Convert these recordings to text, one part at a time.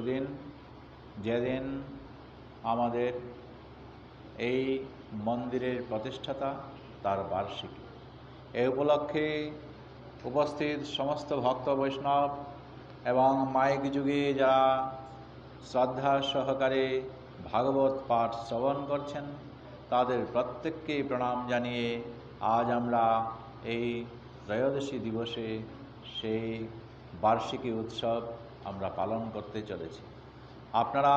সুদিন, যেদিন আমাদের এই মন্দিরের প্রতিষ্ঠাতা তার বার্ষিকী। এই উপলক্ষে উপস্থিত সমস্ত ভক্ত বৈষ্ণব এবং মাইক যুগে যারা শ্রদ্ধা সহকারে ভাগবত পাঠ শ্রবণ করছেন, তাদের প্রত্যেককে প্রণাম জানিয়ে আজ আমরা এই ত্রয়োদশী দিবসে সেই বার্ষিকী উৎসব আমরা পালন করতে চলেছি। আপনারা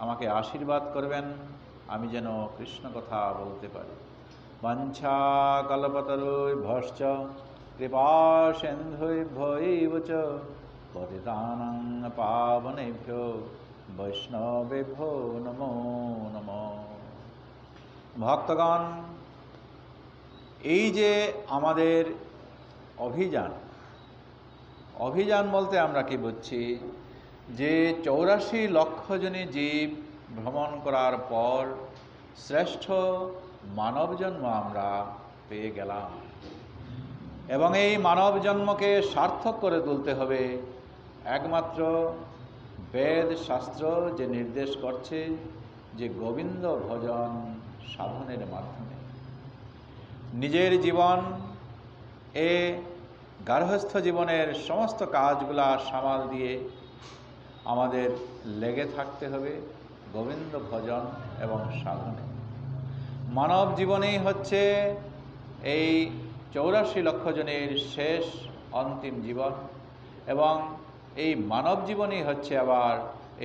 আমাকে আশীর্বাদ করবেন আমি যেন কৃষ্ণ কথা বলতে পারি। বাঞ্ছা কল্পতরুভ্যশ্চ কৃপা সিন্ধুভ্যৈব চ পতিতানাং পাবনেভ্যো বৈষ্ণবেভ্যো নমো নমঃ। ভক্তগণ, এই যে আমাদের অভিযান বলতে আমরা কি বুঝছি? যে 84 লক্ষ জনী জীব ভ্রমণ করার পর শ্রেষ্ঠ মানব জন্ম আমরা পেয়ে গেলাম, এবং এই মানব জন্মকে সার্থক করে তুলতে হবে একমাত্র বেদ শাস্ত্র যে নির্দেশ করছে যে গোবিন্দ ভজন সাধনের মাধ্যমে। নিজের জীবন গার্হস্থ্য জীবনের সমস্ত কাজগুলা সামাল দিয়ে আমাদের লেগে থাকতে হবে গোবিন্দ ভজন এবং সাধনে। মানব জীবনেই হচ্ছে এই 84 লক্ষ জনের শেষ অন্তিম জীবন, এবং এই মানব জীবনই হচ্ছে আবার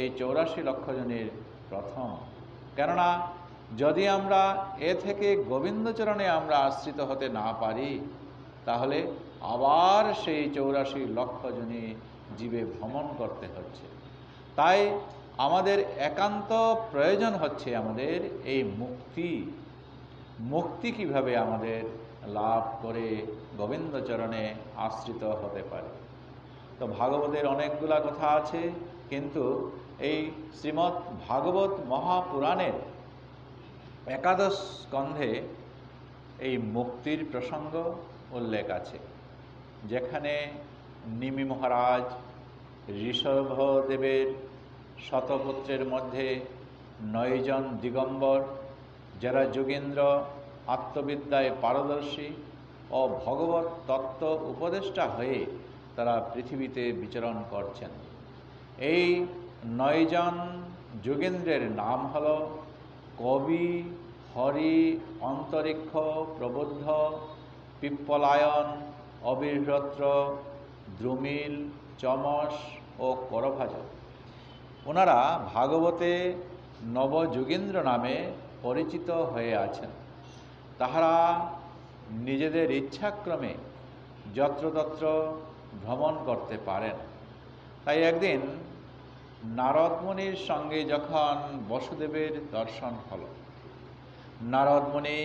এই 84 লক্ষ জনের প্রথম। কেননা যদি আমরা এ থেকে গোবিন্দচরণে আমরা আশ্রিত হতে না পারি, তাহলে আবার সেই 84 লক্ষ জনে জীবে ভ্রমণ করতে হচ্ছে। তাই আমাদের একান্ত প্রয়োজন হচ্ছে আমাদের এই মুক্তি কিভাবে আমাদের লাভ করে গোবিন্দচরণে আশ্রিত হতে পারে। তো ভাগবতের অনেকগুলা কথা আছে, কিন্তু এই শ্রীমদ্ ভাগবত মহাপুরাণের একাদশ স্কন্ধে এই মুক্তির প্রসঙ্গ উল্লেখ আছে, যেখানে নিমি মহারাজ ঋষভদেবের শতপুত্রের মধ্যে 9 জন দিগম্বর, যারা যোগীন্দ্র আত্মবিদ্যায় পারদর্শী ও ভগবত তত্ত্ব উপদেষ্টা হয়ে তারা পৃথিবীতে বিচরণ করছেন। এই 9 জন যোগীন্দ্রের নাম হল কবি, হরি, অন্তরিক্ষ, প্রবুদ্ধ, পিপ্পলায়ন, অবিহ্রত্র, দ্রুমিল, চমস ও করভাজক। ওনারা ভাগবতে নবযোগীন্দ্র নামে পরিচিত হয়ে আছেন। তাহারা নিজেদের ইচ্ছাক্রমে যত্রতত্র ভ্রমণ করতে পারেন। তাই একদিন নারদ মুনির সঙ্গে যখন বসুদেবের দর্শন হল, নারদ মুনি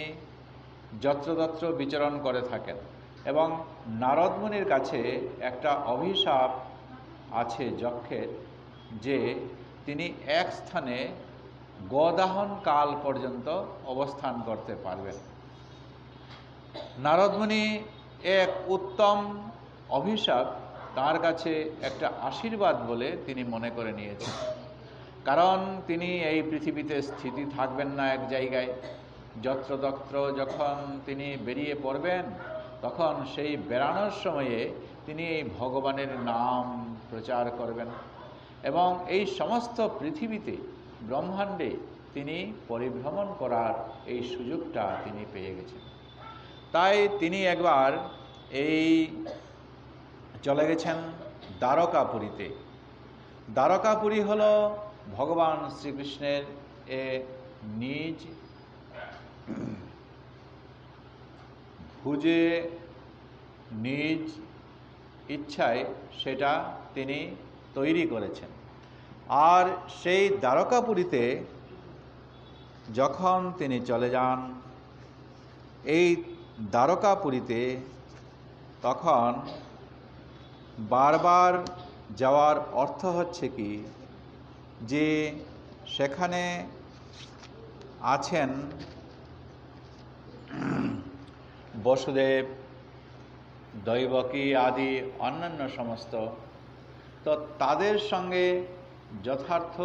যত্রতত্র বিচরণ করে থাকেন, এবং নারদ মুনির কাছে একটা অভিশাপ আছে যক্ষের, যে তিনি এক স্থানে গোদাহন কাল পর্যন্ত অবস্থান করতে পারবেন। নারদ মুনি এক উত্তম অভিশাপ তার কাছে একটা আশীর্বাদ বলে তিনি মনে করে নিয়েছেন, কারণ তিনি এই পৃথিবীতে স্থিতি থাকবেন না এক জায়গায়। যত্রতত্র যখন তিনি বেরিয়ে পড়বেন, তখন সেই বেড়ানোর সময়ে তিনি এই ভগবানের নাম প্রচার করবেন, এবং এই সমস্ত পৃথিবীতে ব্রহ্মাণ্ডে তিনি পরিভ্রমণ করার এই সুযোগটা তিনি পেয়ে গেছেন। তাই তিনি একবার এই চলে গেছেন দ্বারকাপুরীতে। দ্বারকাপুরী হল ভগবান শ্রীকৃষ্ণের নিজ ভুজে নিজ ইচ্ছায় সেটা তিনি তৈরি করেছেন। আর সেই দ্বারকাপুরীতে যখন তিনি চলে যান, এই দ্বারকাপুরীতে তখন বারবার যাওয়ার অর্থ হচ্ছে কি, যে সেখানে আছেন বসুদেব, দৈবকী আদি অন্যান্য সমস্ত, তো তাদের সঙ্গে যথার্থ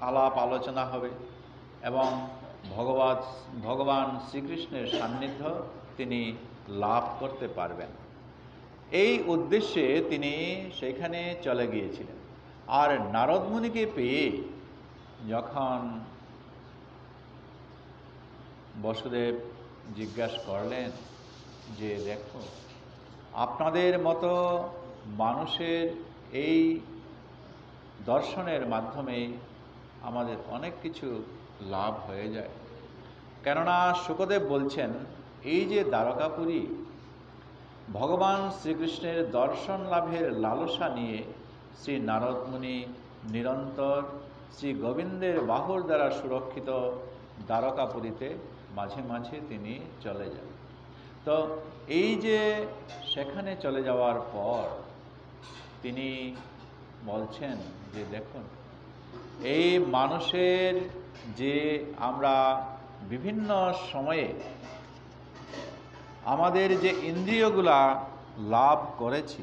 আলাপ আলোচনা হবে এবং ভগবান শ্রীকৃষ্ণের সান্নিধ্য তিনি লাভ করতে পারবেন। এই উদ্দেশ্যে তিনি সেখানে চলে গিয়েছিলেন। আর নারদ মুনিকে পেয়ে যখন বসুদেব জিজ্ঞাসা করলেন যে দেখো, আপনাদের মতো মানুষের এই দর্শনের মাধ্যমে আমাদের অনেক কিছু লাভ হয়ে যায়। কেননা শুকদেব বলছেন, এই যে দ্বারকাপুরী, ভগবান শ্রীকৃষ্ণের দর্শন লাভের লালসা নিয়ে শ্রী নারদ মুনি নিরন্তর শ্রী গোবিন্দের বাহুর দ্বারা সুরক্ষিত দ্বারকাপুরীতে মাঝে মাঝে তিনি চলে যান। তো এই যে সেখানে চলে যাওয়ার পর তিনি বলছেন যে দেখুন, এই মানুষের যে আমরা বিভিন্ন সময়ে আমাদের যে ইন্দ্রিয়গুলা লাভ করেছি,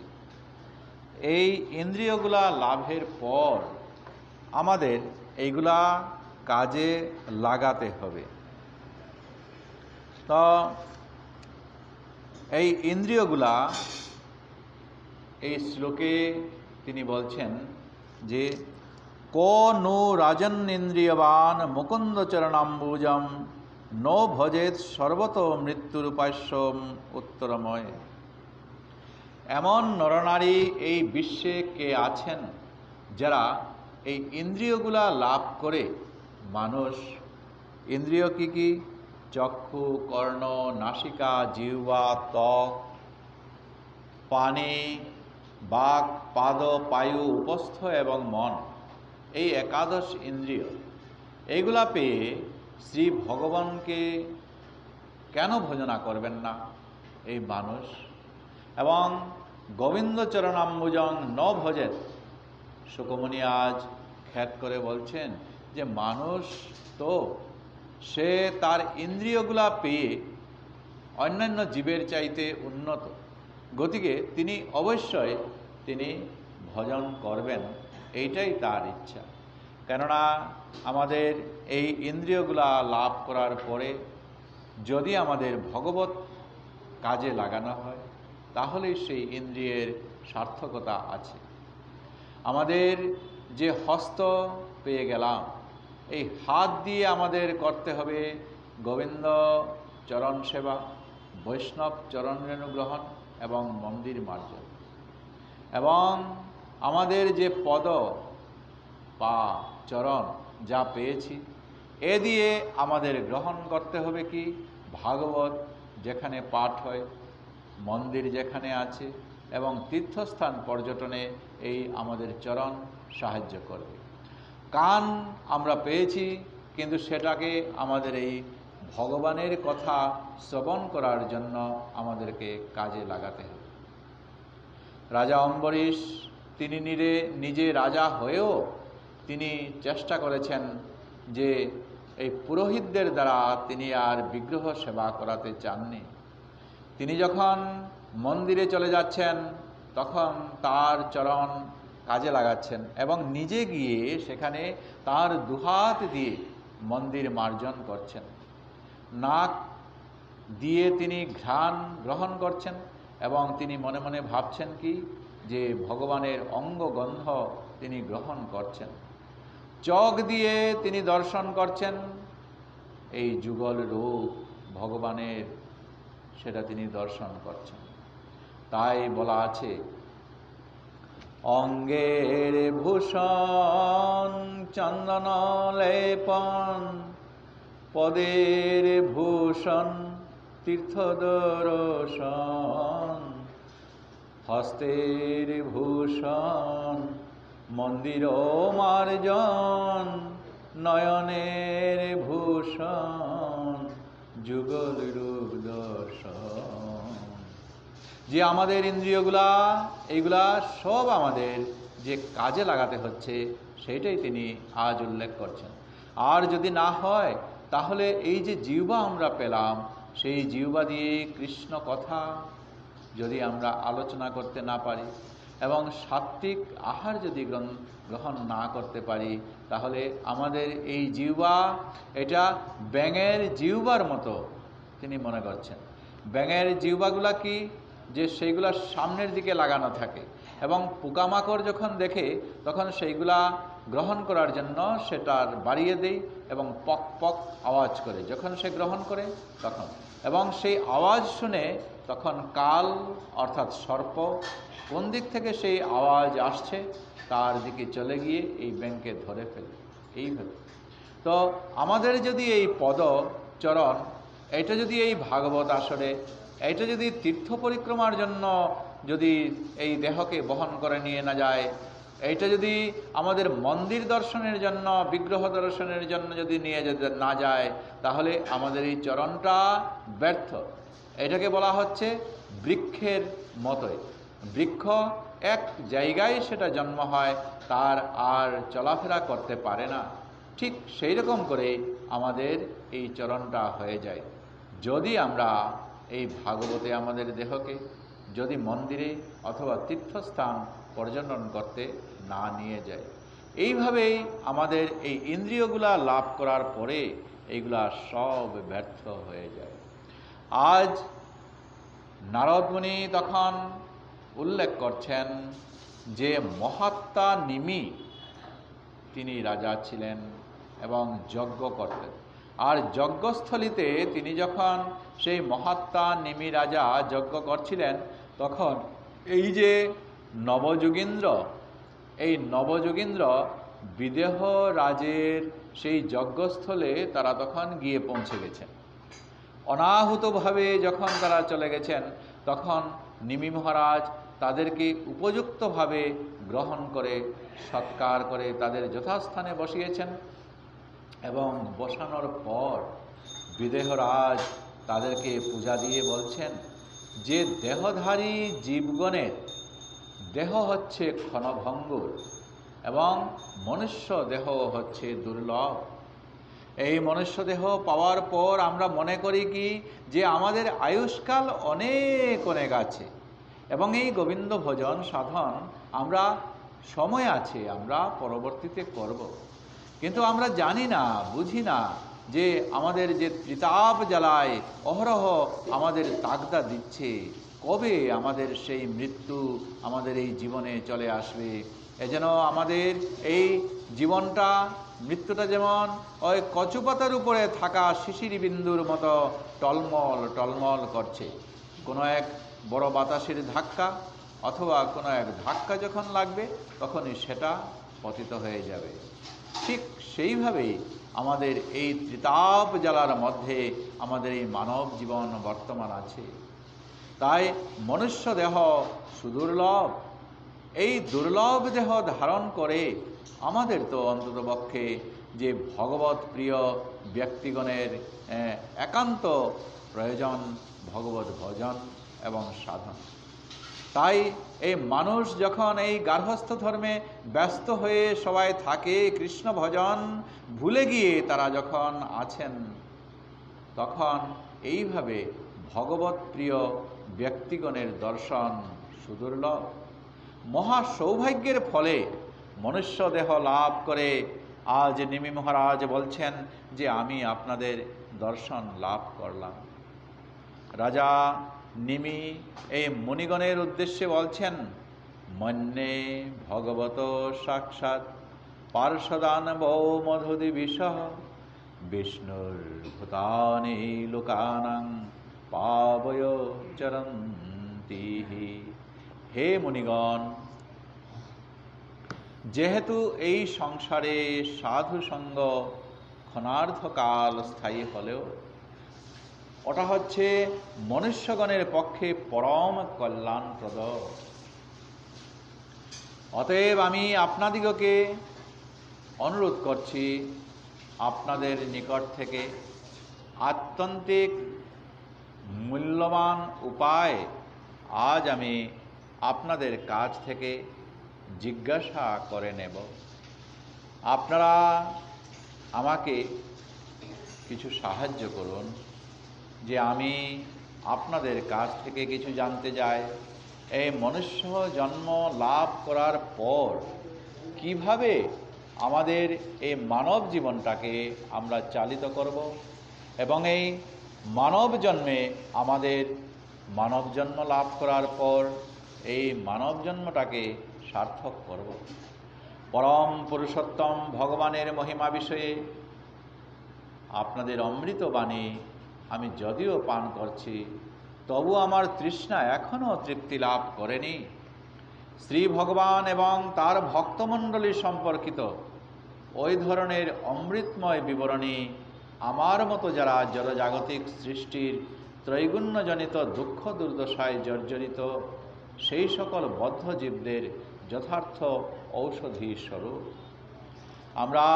এই ইন্দ্রিয়গুলা লাভের পর আমাদের এইগুলা কাজে লাগাতে হবে। তো এই ইন্দ্রিয়গুলা এই শ্লোকে তিনি বলছেন যে কো নো রাজন্নেন্দ্রিয়বান মুকুন্দ চরণাম্বুজম নো ভজেত সর্বত মৃত্যুরূপাস্যম উত্তরময়। এমন নরনারী এই বিশ্বে কে আছেন যারা এই ইন্দ্রিয়গুলা লাভ করে মানুষ, ইন্দ্রিয় কি কি? চক্ষু, কর্ণ, নাসিকা, জিহ্বা, ত্বক, পানি, বাক, পাদ, পায়ু, উপস্থ এবং মন, এই একাদশ ইন্দ্রিয়, এইগুলা পেয়ে শ্রী ভগবানকে কেন ভজনা করবেন না এই মানুষ? এবং গোবিন্দ চরণাম্বুজং ন ভজেত, শুকমুনি আজ খ্যাত করে বলছেন যে মানুষ তো সে তার ইন্দ্রিয়গুলা পেয়ে অন্যান্য জীবের চাইতে উন্নত, গতিকে তিনি অবশ্যই তিনি ভজন করবেন, এইটাই তার ইচ্ছা। কেননা আমাদের এই ইন্দ্রিয়গুলা লাভ করার পরে যদি আমাদের ভগবত কাজে লাগানো হয় তাহলে সেই ইন্দ্রিয়ের সার্থকতা আছে। আমাদের যে হস্ত পেয়ে গেলাম, এই হাত দিয়ে আমাদের করতে হবে গোবিন্দ চরণ সেবা, বৈষ্ণব চরণ রেণু গ্রহণ এবং মন্দির মার্জন। এবং আমাদের যে পদ, পা, চরণ যা পেয়েছি, এ দিয়ে আমাদের গ্রহণ করতে হবে কি? ভাগবত যেখানে পাঠ হয়, মন্দির যেখানে আছে এবং তীর্থস্থান পর্যটনে এই আমাদের চরণ সাহায্য করবে। কান আমরা পেয়েছি, কিন্তু সেটাকে আমাদের এই ভগবানের কথা শ্রবণ করার জন্য আমাদেরকে কাজে লাগাতে হবে। রাজা অম্বরীশ তিনি নিজে রাজা হয়েও তিনি চেষ্টা করেছেন যে এই পুরোহিতদের দ্বারা তিনি আর বিগ্রহ সেবা করাতে চাননি। তিনি যখন মন্দিরে চলে যাচ্ছেন তখন তার চরণ কাজে লাগাচ্ছেন এবং নিজে গিয়ে সেখানে তার দুহাত দিয়ে মন্দির মার্জন করছেন। নাক দিয়ে তিনি ঘ্রাণ গ্রহণ করছেন এবং তিনি মনে মনে ভাবছেন কি যে ভগবানের অঙ্গগন্ধ তিনি গ্রহণ করছেন। চোখ দিয়ে তিনি দর্শন করছেন এই যুগল রূপ ভগবানের, সেটা তিনি দর্শন করছেন। তাই বলা আছে, অঙ্গের ভূষণ চন্দন লেপন, পদের ভূষণ তীর্থ দর্শন, হস্তের ভূষণ মন্দির মার্জন, নয়নের ভূষণ যুগল রূপ দর্শন। যে আমাদের ইন্দ্রিয়গুলা, এইগুলা সব আমাদের যে কাজে লাগাতে হচ্ছে সেইটাই তিনি আজ উল্লেখ করছেন। আর যদি না হয় তাহলে এই যে জিহ্বা আমরা পেলাম, সেই জিহ্বা দিয়ে কৃষ্ণ কথা যদি আমরা আলোচনা করতে না পারি, এবং সাত্ত্বিক আহার যদি গ্রহণ না করতে পারি, তাহলে আমাদের এই জিহ্বা এটা ব্যাঙের জিহ্বার মতো তিনি মনে করছেন। ব্যাঙের জিহ্বাগুলা কি, যে সেইগুলা সামনের দিকে লাগানো থাকে এবং পোকামাকড় যখন দেখে তখন সেইগুলা গ্রহণ করার জন্য সেটার বাড়িয়ে দেয় এবং পক পক আওয়াজ করে যখন সে গ্রহণ করে তখন, এবং সেই আওয়াজ শুনে তখন কাল অর্থাৎ সর্প কোন দিক থেকে সেই আওয়াজ আসছে তার দিকে চলে গিয়ে এই ব্যাঙকে ধরে ফেলে। এইভাবে তো আমাদের যদি এই পদচরণ, এটা যদি এই ভাগবত আসরে, এটা যদি তীর্থ পরিক্রমার জন্য যদি এই দেহকে বহন করে নিয়ে না যায়, এইটা যদি আমাদের মন্দির দর্শনের জন্য, বিগ্রহ দর্শনের জন্য যদি নিয়ে যেতে না যায়, তাহলে আমাদের এই চরণটা ব্যর্থ। এটাকে বলা হচ্ছে বৃক্ষের মতোই। বৃক্ষ এক জায়গায় সেটা জন্ম হয়, তার আর চলাফেরা করতে পারে না। ঠিক সেই রকম করে আমাদের এই চরণটা হয়ে যায় যদি আমরা এই ভাগবতে আমাদের দেহকে যদি মন্দিরে অথবা তীর্থস্থান পর্যটন করতে না নিয়ে যায়। এইভাবেই আমাদের এই ইন্দ্রিয়গুলা লাভ করার পরে এইগুলা সব ব্যর্থ হয়ে যায়। আজ নারদ মুনি তখন উল্লেখ করছেন যে মহাত্মা নিমি তিনি রাজা ছিলেন এবং যজ্ঞ করতেন। আর যজ্ঞস্থলিতে তিনি যখন সেই মহাত্মা নিমি রাজা যজ্ঞ করছিলেন, তখন এই যে নবযোগীন্দ্র, এই নবযোগীন্দ্র বিদেহ রাজের সেই যজ্ঞস্থলে তারা তখন গিয়ে পৌঁছে গেছেন। অনাহুতভাবে যখন তারা চলে গেছেন, তখন নিমি মহারাজ তাদেরকে উপযুক্তভাবে গ্রহণ করে সৎকার করে তাদের যথাস্থানে বসিয়েছেন। এবং বসানোর পর বিদেহরাজ তাদেরকে পূজা দিয়ে বলছেন যে দেহধারী জীবগণের দেহ হচ্ছে ক্ষণভঙ্গুর এবং মনুষ্য দেহ হচ্ছে দুর্লভ। এই মনুষ্য দেহ পাওয়ার পর আমরা মনে করি কি যে আমাদের আয়ুষ্কাল অনেক অনেক আছে এবং এই গোবিন্দ ভজন সাধন আমরা সময় আছে, আমরা পরবর্তীতে করব। কিন্তু আমরা জানি না, বুঝি না যে আমাদের যে ত্রিতাপ জ্বালায় অহরহ আমাদের তাগদা দিচ্ছে, কবে আমাদের সেই মৃত্যু আমাদের এই জীবনে চলে আসবে। এজন্য আমাদের এই জীবনটা, মৃত্যুটা যেমন ওই কচুপাতার উপরে থাকা শিশির বিন্দুর মতো টলমল টলমল করছে। কোনো এক বড় বাতাসের ধাক্কা অথবা কোনো এক ধাক্কা যখন লাগবে তখনই সেটা পতিত হয়ে যাবে। ঠিক সেইভাবেই আমাদের এই ত্রিতাপ জ্বালার মধ্যে আমাদের এই মানব জীবন বর্তমান আছে। তাই মনুষ্য দেহ সুদুর্লভ। এই দুর্লভ দেহ ধারণ করে আমাদের তো অন্ততপক্ষে যে ভগবত প্রিয় ব্যক্তিগণের একান্ত প্রয়োজন ভগবত ভজন এবং সাধন। তাই এই মানুষ যখন এই গার্হস্থ্য ধর্মে ব্যস্ত হয়ে সবাই থাকে, কৃষ্ণ ভজন ভুলে গিয়ে তারা যখন আছেন, তখন এইভাবে ভগবত প্রিয় ব্যক্তিগণের দর্শন সুদুর্লভ। মহা সৌভাগ্যের ফলে মনুষ্য দেহ লাভ করে আজ নিমি মহারাজ বলছেন যে আমি আপনাদের দর্শন লাভ করলাম। রাজা নিমি এই মুনিগণের উদ্দেশ্যে বলছেন, মন্যে ভগবত সাক্ষাৎ পার্শ্বদানব মধুদি বিষ বিষ্ণুর ভূতানি লোকানাং পাবয় চরন্তি। হে মুনিগণ, যেহেতু এই সংসারে সাধু সঙ্গ ক্ষণার্ধকাল স্থায়ী হলেও ওটা হচ্ছে মনুষ্যগণের পক্ষে পরম কল্যাণপ্রদ। অতএব আমি আপনাদিগকে অনুরোধ করছি, আপনাদের নিকট থেকে আত্যন্তিক মূল্যবান উপায় আজ আমি আপনাদের কাছ থেকে জিজ্ঞাসা করে নেব। আপনারা আমাকে কিছু সাহায্য করুন যে আমি আপনাদের কাছ থেকে কিছু জানতে চাই এই মনুষ্য জন্ম লাভ করার পর কিভাবে আমাদের এই মানব জীবনটাকে আমরা চালিত করব এবং এই মানব জন্মে আমাদের মানব জন্ম লাভ করার পর এই মানব জন্মটাকে সার্থক করব। পরম পুরুষোত্তম ভগবানের মহিমা বিষয়ে আপনাদের অমৃত বাণী আমি যদিও পান করছি, তবু আমার তৃষ্ণা এখনও তৃপ্তি লাভ করেনি। শ্রী ভগবান এবং তার ভক্তমণ্ডলী সম্পর্কিত ওই ধরনের অমৃতময় বিবরণী আমার মতো যারা জড়জাগতিক সৃষ্টির ত্রৈগুণ্যজনিত দুঃখ দুর্দশায় জর্জরিত সেই সকল বদ্ধ জীবদের যথার্থ ঔষধি স্বরূপ। আমরা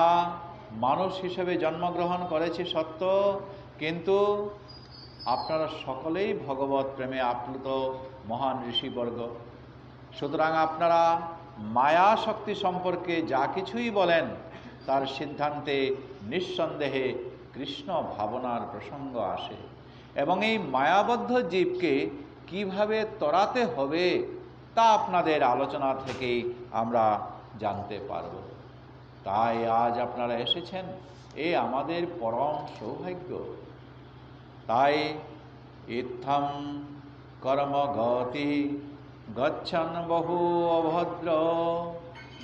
মানুষ হিসেবে জন্মগ্রহণ করেছি সত্য, কিন্তু আপনারা সকলেই ভগবত প্রেমে আপ্লুত মহান ঋষিবর্গ। সুতরাং আপনারা মায়া শক্তি সম্পর্কে যা কিছুই বলেন তার সিদ্ধান্তে নিঃসন্দেহে কৃষ্ণ ভাবনার প্রসঙ্গ আসে এবং এই মায়াবদ্ধ জীবকে কিভাবে তড়াতে হবে তা আপনাদের আলোচনা থেকেই আমরা জানতে পারব। তাই আজ আপনারা এসেছেন, এ আমাদের পরম সৌভাগ্য। তাই ইত্থম কর্মগতি গচ্ছন বহু অভদ্র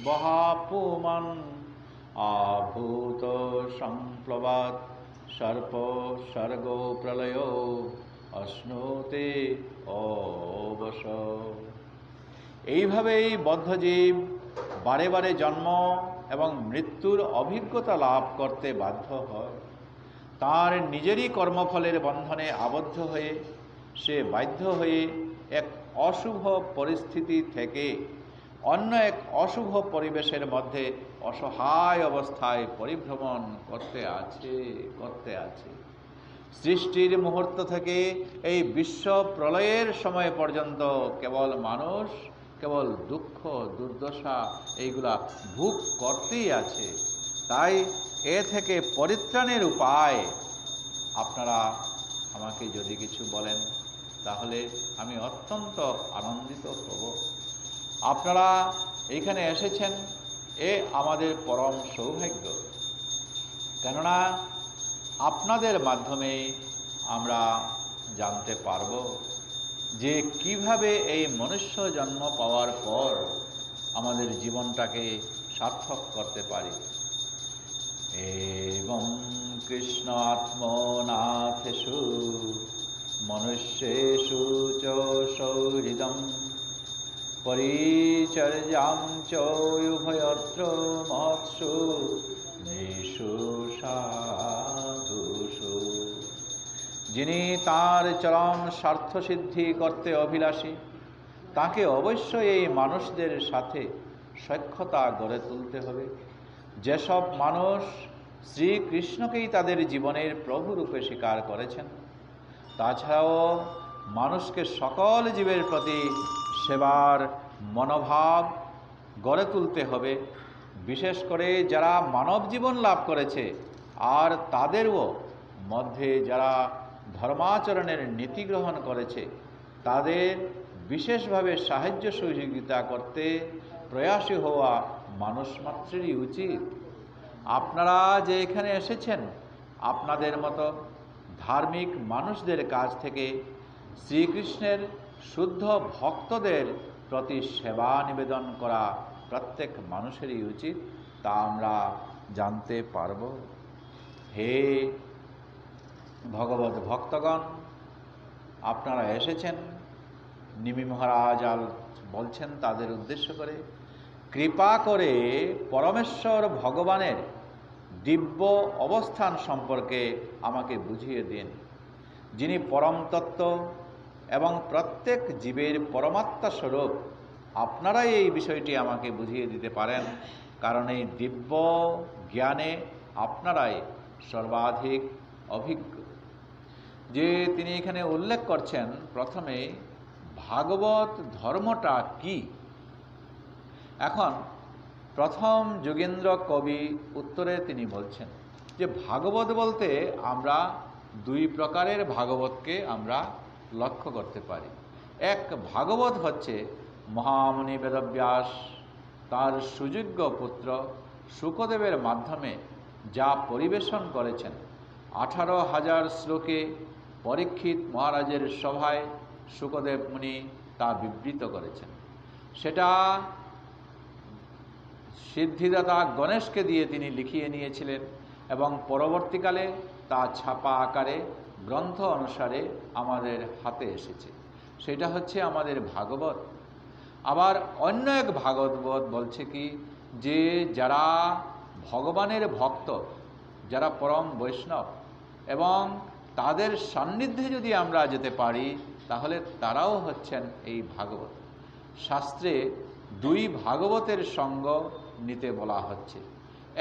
বহাপুমান আভূত সংপ্লবাৎ সর্প স্বর্গ প্রলয় অশ্নুতে অবশ। এইভাবেই বদ্ধজীব বারে বারে জন্ম এবং মৃত্যুর অভিজ্ঞতা লাভ করতে বাধ্য হয়। তার নিজেরই কর্মফলের বন্ধনে আবদ্ধ হয়ে সে বাধ্য হয়ে এক অশুভ পরিস্থিতি থেকে অন্য এক অশুভ পরিবেশের মধ্যে অসহায় অবস্থায় পরিভ্রমণ করতে আছে। সৃষ্টির মুহূর্ত থেকে এই বিশ্ব প্রলয়ের সময় পর্যন্ত কেবল মানুষ কেবল দুঃখ দুর্দশা এইগুলা ভোগ করতেই আছে। তাই এ থেকে পরিত্রাণের উপায় আপনারা আমাকে যদি কিছু বলেন তাহলে আমি অত্যন্ত আনন্দিত হব। আপনারা এইখানে এসেছেন, এ আমাদের পরম সৌভাগ্য। কেননা আপনাদের মাধ্যমে আমরা জানতে পারব যে কিভাবে এই মনুষ্য জন্ম পাওয়ার পর আমাদের জীবনটাকে সার্থক করতে পারি। এবং কৃষ্ণ আত্মনাথেষু মনুষ্যেষু চ সৌহৃদম পরিচর্যাং চ উভয়ত্র মহৎসু নিষু সাধুষু। যিনি তার চরম স্বার্থসিদ্ধি করতে অভিলাষী, তাকে অবশ্যই এই মানুষদের সাথে সখ্যতা গড়ে তুলতে হবে। যেসব মানুষ শ্রীকৃষ্ণকেই তাদের জীবনের প্রভুরূপে স্বীকার করেছেন, তাছাড়াও মানুষকে সকল জীবের প্রতি সেবার মনোভাব গড়ে তুলতে হবে। বিশেষ করে যারা মানব জীবন লাভ করেছে আর তাদেরও মধ্যে যারা ধর্মাচরণের নীতি গ্রহণ করেছে, তাদের বিশেষভাবে সাহায্য সহযোগিতা করতে প্রয়াসী হওয়া মানুষ মাত্রেরই উচিত। আপনারা যে এখানে এসেছেন, আপনাদের মতো ধার্মিক মানুষদের কাছ থেকে শ্রীকৃষ্ণের শুদ্ধ ভক্তদের প্রতি সেবা নিবেদন করা প্রত্যেক মানুষেরই উচিত, তা আমরা জানতে পারব। হে ভগবত ভক্তগণ, আপনারা এসেছেন, নিমি মহারাজ বলছেন তাদের উদ্দেশ্য করে, কৃপা করে পরমেশ্বর ভগবানের দিব্য অবস্থান সম্পর্কে আমাকে বুঝিয়ে দিন। যিনি পরম তত্ত্ব এবং প্রত্যেক জীবের পরমাত্মা স্বরূপ, আপনারাই এই বিষয়টি আমাকে বুঝিয়ে দিতে পারেন, কারণ এই দিব্য জ্ঞানে আপনারাই সর্বাধিক অভিজ্ঞ। যে তিনি এখানে উল্লেখ করছেন, প্রথমে ভাগবত ধর্মটা কি। এখন প্রথম যোগেন্দ্র কবি উত্তরে তিনি বলছেন যে ভাগবত বলতে আমরা দুই প্রকারের ভাগবতকে আমরা লক্ষ্য করতে পারি। এক ভাগবত হচ্ছে মহামুনি বেদব্যাস তার সুযোগ্য পুত্র শুকদেবের মাধ্যমে যা পরিবেশন করেছেন। 18,000 শ্লোকে পরীক্ষিত মহারাজের সভায় শুকদেব মুনি তা বিবৃত করেছেন। সেটা সিদ্ধিদাতা গণেশকে দিয়ে তিনি লিখিয়ে নিয়েছিলেন এবং পরবর্তীকালে তা ছাপা আকারে গ্রন্থ অনুসারে আমাদের হাতে এসেছে। সেটা হচ্ছে আমাদের ভাগবত। আবার অন্য এক ভাগবত বলছে কি, যে যারা ভগবানের ভক্ত, যারা পরম বৈষ্ণব এবং তাদের সান্নিধ্যে যদি আমরা যেতে পারি, তাহলে তারাও হচ্ছেন এই ভাগবত। শাস্ত্রে দুই ভাগবতের সঙ্গ নিতে বলা হচ্ছে,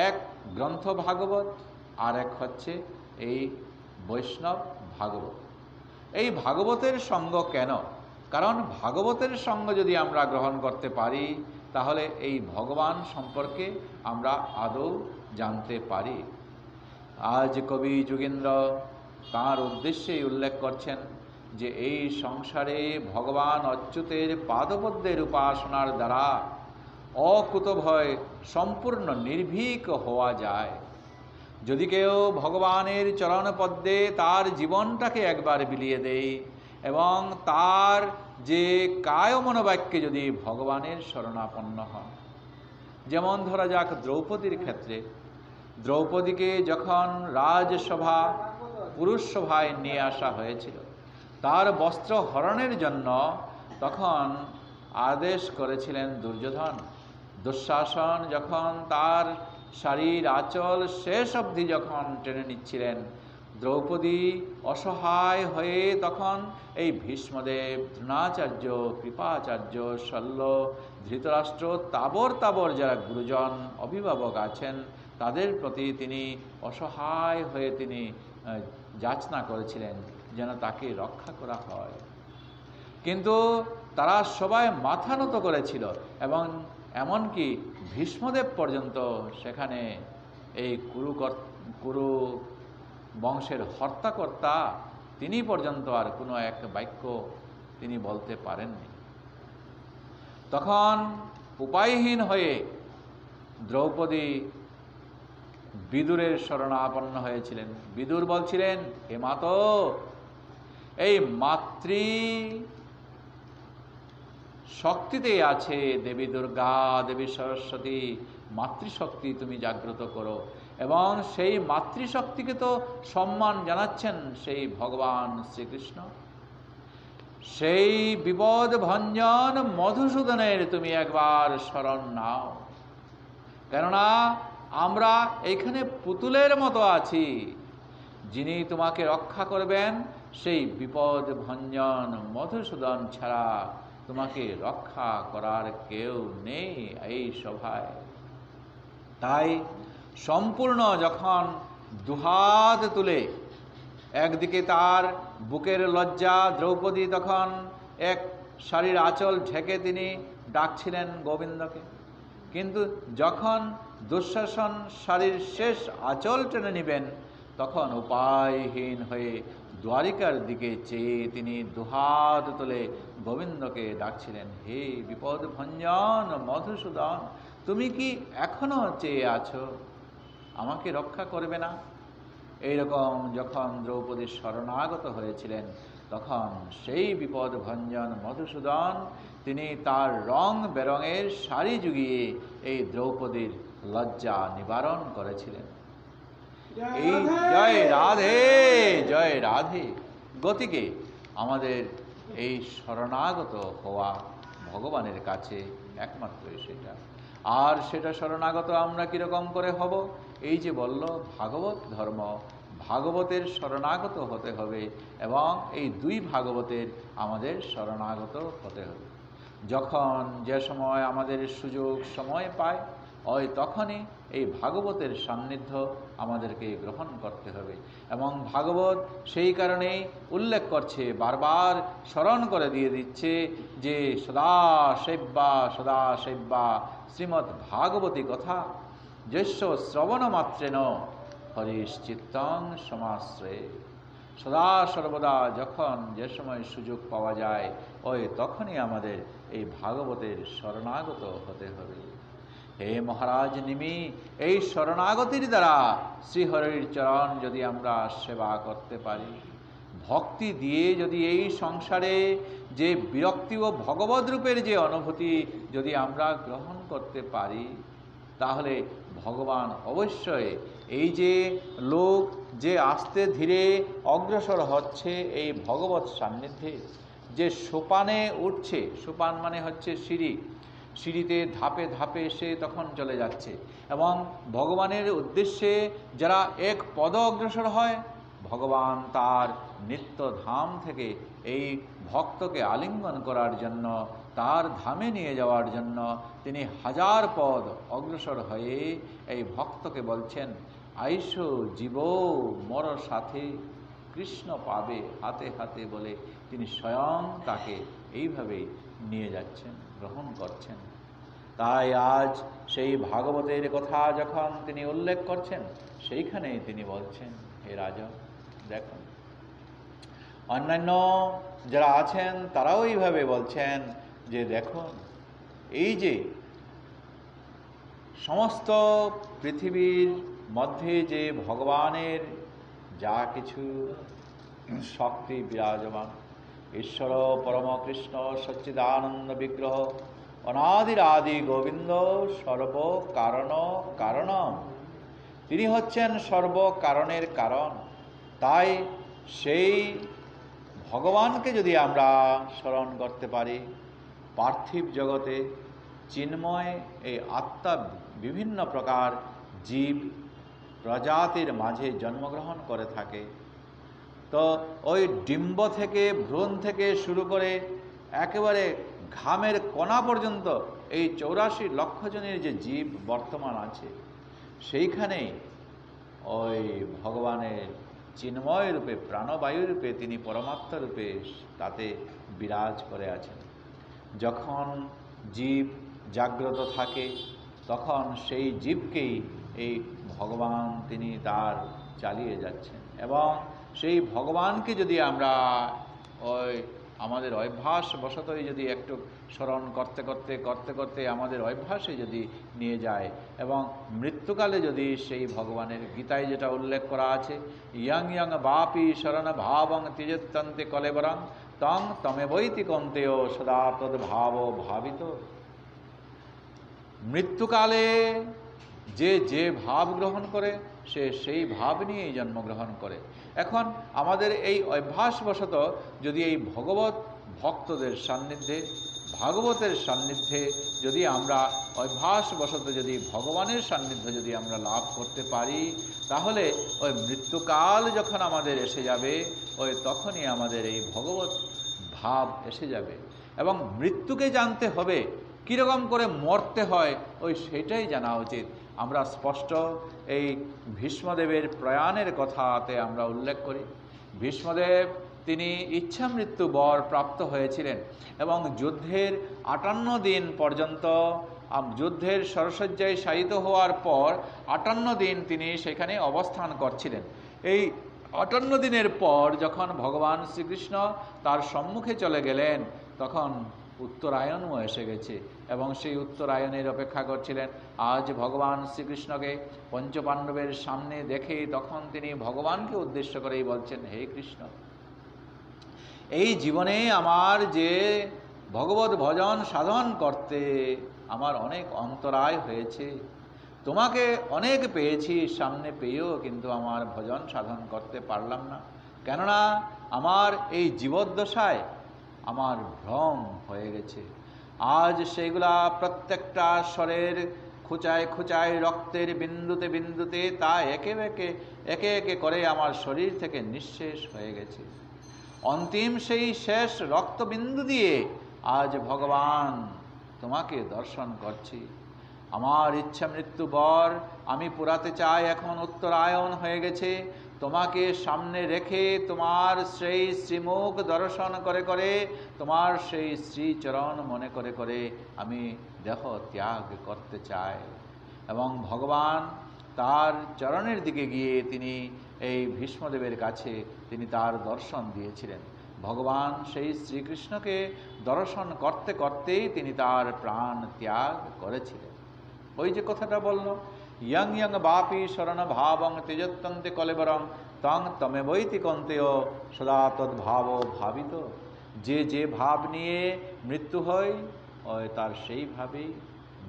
এক গ্রন্থ ভাগবত আর এক হচ্ছে এই বৈষ্ণব ভাগবত। এই ভাগবতের সঙ্গ কেন? কারণ ভাগবতের সঙ্গ যদি আমরা গ্রহণ করতে পারি, তাহলে এই ভগবান সম্পর্কে আমরা আদৌ জানতে পারি। আজ কবি যোগেন্দ্র তাঁর উদ্দেশ্যেই উল্লেখ করছেন যে এই সংসারে ভগবান অচ্যুতের পাদপদ্মের উপাসনার দ্বারা অকুতভয় সম্পূর্ণ নির্ভীক হওয়া যায়। যদি কেউ ভগবানের চরণপদ্মে তার জীবনটাকে একবার বিলিয়ে দেয় এবং তার যে কায় মনোবাক্যে যদি ভগবানের শরণাপন্ন হন, যেমন ধরা যাক দ্রৌপদীর ক্ষেত্রে, দ্রৌপদীকে যখন রাজসভা পুরুষ সভায় নিয়ে আসা হয়েছিল তার বস্ত্র হরণের জন্য, তখন আদেশ করেছিলেন দুর্যোধন। দুঃশাসন যখন তার শাড়ির আঁচল শেষ অবধি যখন টেনে নিচ্ছিলেন, দ্রৌপদী অসহায় হয়ে তখন এই ভীষ্মদেব, দ্রোণাচার্য, কৃপাচার্য, শল্য, ধৃতরাষ্ট্র, তাবর তাবর যারা গুরুজন অভিভাবক আছেন, তাদের প্রতি তিনি অসহায় হয়ে তিনি যাচনা করেছিলেন যেন তাকে রক্ষা করা হয়। কিন্তু তারা সবাই মাথা নত করেছিল এবং এমনকি ভীষ্মদেব পর্যন্ত সেখানে এই কুরু বংশের হর্তাকর্তা তিনি পর্যন্ত আর কোনো এক বাক্য তিনি বলতে পারেননি। তখন উপায়হীন হয়ে দ্রৌপদী বিদুরের শরণাপন্ন হয়েছিলেন। বিদুর বলছিলেন, হে মাতো, এই মাতৃ শক্তিতে আছে দেবী দুর্গা, দেবী সরস্বতী, মাতৃশক্তি তুমি জাগ্রত করো। এবং সেই মাতৃশক্তিকে তো সম্মান জানাচ্ছেন সেই ভগবান শ্রীকৃষ্ণ। সেই বিপদ ভঞ্জন মধুসূদনের তুমি একবার শরণ নাও, কেননা আমরা এইখানে পুতুলের মতো আছি। যিনি তোমাকে রক্ষা করবেন সেই বিপদ ভঞ্জন মধুসূদন ছাড়া তোমাকে রক্ষা করার কেউ নেই এই সভায়। তাই সম্পূর্ণ যখন দুহাত তুলে একদিকে তার বুকের লজ্জা, দ্রৌপদী তখন এক শাড়ির আঁচল ঢেকে তিনি ডাকছিলেন গোবিন্দকে, কিন্তু যখন দুঃশাসন শাড়ির শেষ আঁচল টেনে নেবেন, তখন উপায়হীন হয়ে দ্বারিকার দিকে চেয়ে তিনি দুহাত তুলে গোবিন্দকে ডাকছিলেন, হে বিপদ ভঞ্জন মধুসূদন, তুমি কি এখনো চেয়ে আছো? আমাকে রক্ষা করবে না? এইরকম যখন দ্রৌপদী শরণাগত হয়েছিলেন, তখন সেই বিপদ ভঞ্জন মধুসূদন তিনি তার রং বেরঙের শাড়ি জুগিয়ে এই দ্রৌপদীর লজ্জা নিবারণ করেছিলেন। এই জয় রাধে, জয় রাধে। গতিকে আমাদের এই শরণাগত হওয়া ভগবানের কাছে একমাত্রই সেটা। আর সেটা শরণাগত আমরা কিরকম করে হব? এই যে বলল ভাগবত ধর্ম, ভাগবতের শরণাগত হতে হবে এবং এই দুই ভাগবতের আমাদের শরণাগত হতে হবে। যখন যে সময় আমাদের সুযোগ সময় পায়, ওই তখনই এই ভাগবতের সান্নিধ্য আমাদেরকে গ্রহণ করতে হবে। এবং ভাগবত সেই কারণেই উল্লেখ করছে, বারবার স্মরণ করে দিয়ে দিচ্ছে যে সদা সেব্যা শ্রীমদ্ ভাগবতী কথা যস্য শ্রবণ মাত্রেন হরিশ্চিত্তং সমাশ্রয়ে। সদা সর্বদা যখন যে সময় সুযোগ পাওয়া যায় ওই তখনই আমাদের এই ভাগবতের শরণাগত হতে হবে। হে মহারাজ নিমি, এই শরণাগতির দ্বারা শ্রীহরির চরণ যদি আমরা সেবা করতে পারি, ভক্তি দিয়ে যদি এই সংসারে যে বিরক্তি ও ভগবদ রূপের যে অনুভূতি যদি আমরা গ্রহণ করতে পারি, তাহলে ভগবান অবশ্যই এই যে লোক যে আস্তে ধীরে অগ্রসর হচ্ছে এই ভগবৎ সান্নিধ্যে, যে সোপানে উঠছে, সোপান মানে হচ্ছে সিঁড়ি, সিঁড়িতে ধাপে ধাপে সে তখন চলে যাচ্ছে, এবং ভগবানের উদ্দেশ্যে যারা এক পদ অগ্রসর হয়, ভগবান তার নিত্য ধাম থেকে এই ভক্তকে আলিঙ্গন করার জন্য, তার ধামে নিয়ে যাওয়ার জন্য তিনি হাজার পদ অগ্রসর হয়ে এই ভক্তকে বলছেন, আইসো জীব মর সাথে, কৃষ্ণ পাবে হাতে হাতে বলে তিনি স্বয়ং তাকে এইভাবেই নিয়ে যাচ্ছেন, গ্রহণ করছেন। তাই আজ সেই ভাগবতের কথা যখন তিনি উল্লেখ করছেন, সেইখানেই তিনি বলছেন, হে রাজা দেখুন, অন্যান্য যারা আছেন তারাও এইভাবে বলছেন যে দেখুন, এই যে সমস্ত পৃথিবীর মধ্যে যে ভগবানের যা কিছু শক্তি বিরাজমান, ঈশ্বর পরম কৃষ্ণ সচ্চিদানন্দ বিগ্রহ অনাদির আদি গোবিন্দ সর্ব কারণ কারণম, তিনি হচ্ছেন সর্ব কারণের কারণ। তাই সেই ভগবানকে যদি আমরা স্মরণ করতে পারি, পার্থিব জগতে চিন্ময় এই আত্মা বিভিন্ন প্রকার জীব প্রজাতির মাঝে জন্মগ্রহণ করে থাকে, তো ওই ডিম্ব থেকে ভ্রূণ থেকে শুরু করে একেবারে ঘামের কণা পর্যন্ত এই 84 লক্ষ জনের যে জীব বর্তমান আছে, সেইখানেই ওই ভগবানের চিন্ময় রূপে প্রাণবায়ু রূপে তিনি পরমাত্মা রূপে তাতে বিরাজ করে আছেন। যখন জীব জাগ্রত থাকে তখন সেই জীবকেই এই ভগবান তিনি তার চালিয়ে যাচ্ছেন, এবং সেই ভগবানকে যদি আমরা ওই আমাদের অভ্যাস বশতই যদি একটু স্মরণ করতে করতে করতে করতে আমাদের অভ্যাসে যদি নিয়ে যায়, এবং মৃত্যুকালে যদি সেই ভগবানের গীতায় যেটা উল্লেখ করা আছে, ইয়ং ইয়ং বাপি শরণ ভাবং তিজত্যন্তে কলেবরং তং তমেবৈতি কন্তেয় সদা তদ্ভাব ভাবিত, মৃত্যুকালে যে যে ভাব গ্রহণ করে সে সেই ভাব নিয়েই জন্মগ্রহণ করে। এখন আমাদের এই অভ্যাসবশত যদি এই ভগবত ভক্তদের সান্নিধ্যে, ভাগবতের সান্নিধ্যে যদি আমরা অভ্যাসবশত যদি ভগবানের সান্নিধ্য যদি আমরা লাভ করতে পারি, তাহলে ওই মৃত্যুকাল যখন আমাদের এসে যাবে, ওই তখনই আমাদের এই ভগবত ভাব এসে যাবে। এবং মৃত্যুকে জানতে হবে, কীরকম করে মরতে হয় ওই সেটাই জানা উচিত। আমরা স্পষ্ট এই ভীষ্মদেবের প্রয়াণের কথাতে আমরা উল্লেখ করি, ভীষ্মদেব তিনি ইচ্ছা মৃত্যু বর প্রাপ্ত হয়েছিলেন, এবং যুদ্ধের 58 দিন পর্যন্ত, যুদ্ধের শরশয্যায় শায়িত হওয়ার পর 58 দিন তিনি সেখানে অবস্থান করছিলেন। এই 58 দিনের পর যখন ভগবান শ্রীকৃষ্ণ তার সম্মুখে চলে গেলেন, তখন উত্তরায়ণও এসে গেছে, এবং সেই উত্তরায়ণের অপেক্ষা করছিলেন। আজ ভগবান শ্রীকৃষ্ণকে পঞ্চপাণ্ডবের সামনে দেখে তখন তিনি ভগবানকে উদ্দেশ্য করেই বলছেন, হে কৃষ্ণ, এই জীবনে আমার যে ভগবত ভজন সাধন করতে আমার অনেক অন্তরায় হয়েছে, তোমাকে অনেক পেয়েছি সামনে পেয়েও কিন্তু আমার ভজন সাধন করতে পারলাম না, কেননা আমার এই জীবদ্দশায় আমার ভ্রম হয়ে গেছে। আজ সেইগুলা প্রত্যেকটা স্বরের খুচায় খুচায় রক্তের বিন্দুতে বিন্দুতে তা একে একে করে আমার শরীর থেকে নিঃশেষ হয়ে গেছে। অন্তিম সেই শেষ রক্তবিন্দু দিয়ে আজ ভগবান তোমাকে দর্শন করছি। আমার ইচ্ছা মৃত্যু বর আমি পুরাতে চাই, এখন উত্তরায়ণ হয়ে গেছে, তোমাকে সামনে রেখে তোমার সেই শ্রীমুখ দর্শন করে করে, তোমার সেই শ্রীচরণ মনে করে করে আমি দেহ ত্যাগ করতে চাই। এবং ভগবান তার চরণের দিকে গিয়ে তিনি এই ভীষ্মদেবের কাছে তিনি তার দর্শন দিয়েছিলেন। ভগবান সেই শ্রীকৃষ্ণকে দর্শন করতে করতেই তিনি তার প্রাণ ত্যাগ করেছিলেন। ওই যে কথাটা বলল, ইয়ং ইয়ং বাপি শরণ ভাবং তেজত্যন্তে কলেবরং তং তমেবৈতি কন্তেয় সদা তদ্ভাব ভাবিত। যে যে ভাব নিয়ে মৃত্যু হয় তার সেইভাবেই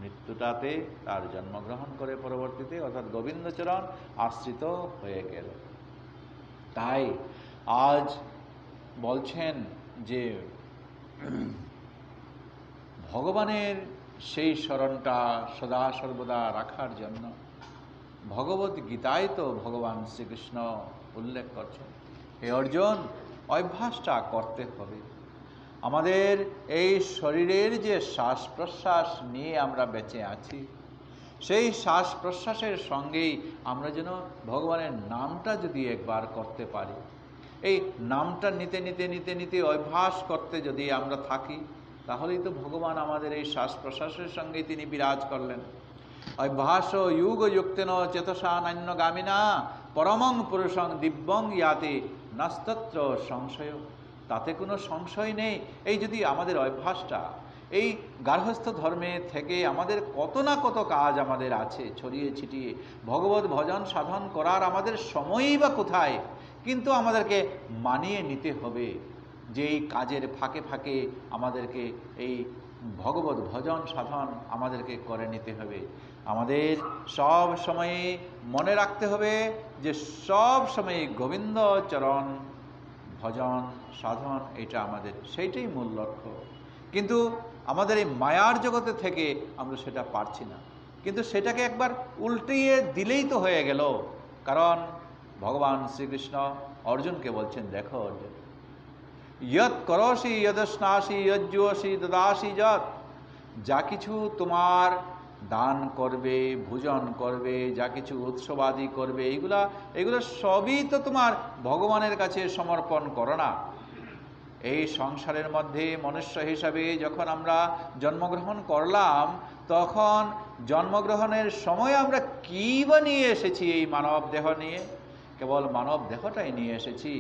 মৃত্যুটাতে তার জন্মগ্রহণ করে পরবর্তীতে, অর্থাৎ গোবিন্দচরণ আশ্রিত হয়ে গেল। তাই আজ বলছেন যে ভগবানের সেই স্মরণটা সদা সর্বদা রাখার জন্য ভগবত গীতায় তো ভগবান শ্রীকৃষ্ণ উল্লেখ করছেন, হে অর্জুন, অভ্যাসটা করতে হবে। আমাদের এই শরীরের যে শ্বাস প্রশ্বাস নিয়ে আমরা বেঁচে আছি, সেই শ্বাস প্রশ্বাসের সঙ্গেই আমরা যেন ভগবানের নামটা যদি একবার করতে পারি, এই নামটা নিতে নিতে নিতে নিতে অভ্যাস করতে যদি আমরা থাকি, তাহলেই তো ভগবান আমাদের এই শ্বাস প্রশ্বাসের সঙ্গেই তিনি বিরাজ করলেন। অভ্যাস যুগযুক্তেন চেতসা নান্যগামিনা পরমং পুরুষং দিব্যং ইয়াতে নাস্তত্র সংশয়। তাতে কোনো সংশয় নেই। এই যদি আমাদের অভ্যাসটা, এই গার্হস্থ্য ধর্মে থেকে আমাদের কত না কত কাজ আমাদের আছে ছড়িয়ে ছিটিয়ে, ভগবত ভজন সাধন করার আমাদের সময়ই বা কোথায়, কিন্তু আমাদেরকে মানিয়ে নিতে হবে যে এই কাজের ফাঁকে ফাঁকে আমাদেরকে এই ভগবত ভজন সাধন আমাদেরকে করে নিতে হবে। আমাদের সব সময়ে মনে রাখতে হবে যে সব সময়ে গোবিন্দ চরণ ভজন সাধন, এটা আমাদের সেইটাই মূল লক্ষ্য। কিন্তু আমাদের এই মায়ার জগতে থেকে আমরা সেটা পারছি না, কিন্তু সেটাকে একবার উল্টিয়ে দিলেই তো হয়ে গেল। কারণ ভগবান শ্রীকৃষ্ণ অর্জুনকে বলছেন, দেখো অর্জুন, ইয়ৎ করসি ইয়দস্নাসি যজ্জুষি দদাসি যৎ, যা কিছু তোমার দান করবে, ভোজন করবে, যা কিছু উৎসবাদি করবে, এগুলো সবই তো তোমার ভগবানের কাছে সমর্পণ করো না। এই সংসারের মধ্যে মনুষ্য হিসাবে যখন আমরা জন্মগ্রহণ করলাম, তখন জন্মগ্রহণের সময় আমরা কী বা নিয়ে এসেছি? এই মানব দেহ নিয়ে, কেবল মানব দেহটাই নিয়ে এসেছি।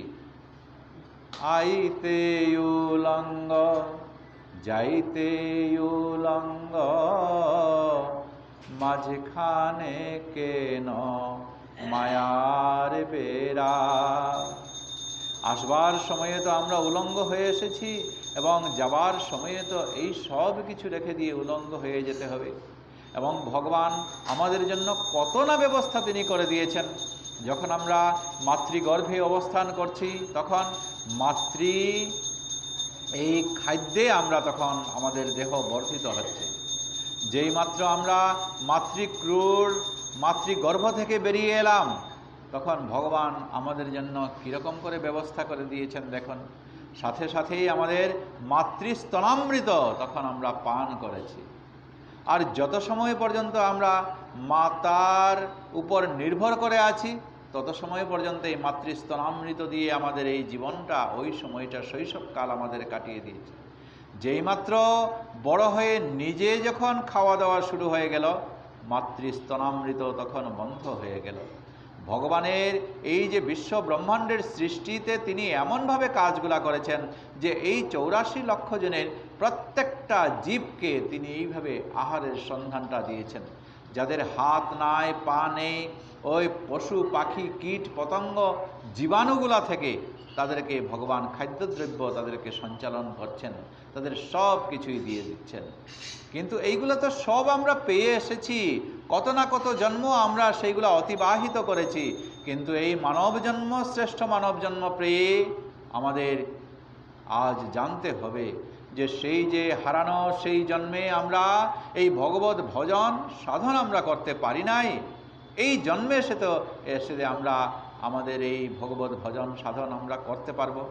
আইতে উলঙ্গ যাইতে উলঙ্গ, মাঝখানে কেন মায়ার বেড়া। আসবার সময়ে তো আমরা উলঙ্গ হয়ে এসেছি, এবং যাবার সময়ে তো এই সব কিছু রেখে দিয়ে উলঙ্গ হয়ে যেতে হবে। এবং ভগবান আমাদের জন্য কত না ব্যবস্থা তিনি করে দিয়েছেন। যখন আমরা মাতৃগর্ভে অবস্থান করছি, তখন এই খাদ্যে আমরা তখন আমাদের দেহ বর্ধিত হচ্ছে। যেই মাত্র আমরা মাতৃগর্ভ থেকে বেরিয়ে এলাম, তখন ভগবান আমাদের জন্য কীরকম করে ব্যবস্থা করে দিয়েছেন দেখুন। সাথে সাথেই আমাদের মাতৃস্তনামৃত তখন আমরা পান করেছি। আর যত সময় পর্যন্ত আমরা মাতার উপর নির্ভর করে আছি, তত সময় পর্যন্ত এই মাতৃস্তনামৃত দিয়ে আমাদের এই জীবনটা, ওই সময়টা শৈশবকাল আমাদের কাটিয়ে দিয়েছে। যেইমাত্র বড় হয়ে নিজে যখন খাওয়া দাওয়া শুরু হয়ে গেল, মাতৃস্তনামৃত তখন বন্ধ হয়ে গেল। ভগবানের এই যে বিশ্ব ব্রহ্মাণ্ডের সৃষ্টিতে তিনি এমনভাবে কাজগুলা করেছেন যে এই 84 লক্ষ জনের প্রত্যেকটা জীবকে তিনি এইভাবে আহারের সন্ধানটা দিয়েছেন। যাদের হাত নাই, পা নেই, ওই পশু পাখি কীট পতঙ্গ জীবাণুগুলা থেকে তাদেরকে ভগবান খাদ্যদ্রব্য তাদেরকে সঞ্চালন করছেন, তাদের সব কিছুই দিয়ে দিচ্ছেন। কিন্তু এইগুলো তো সব আমরা পেয়ে এসেছি, কত না কত জন্ম আমরা সেইগুলো অতিবাহিত করেছি। কিন্তু এই মানব জন্ম, শ্রেষ্ঠ মানব জন্ম পেয়ে আমাদের আজ জানতে হবে যে সেই যে হারানো সেই জন্মে আমরা এই ভগবত ভজন সাধন আমরা করতে পারি নাই। এই জন্মে এসে আমরা আমাদের এই ভগবত ভজন সাধন আমরা করতে পারবো।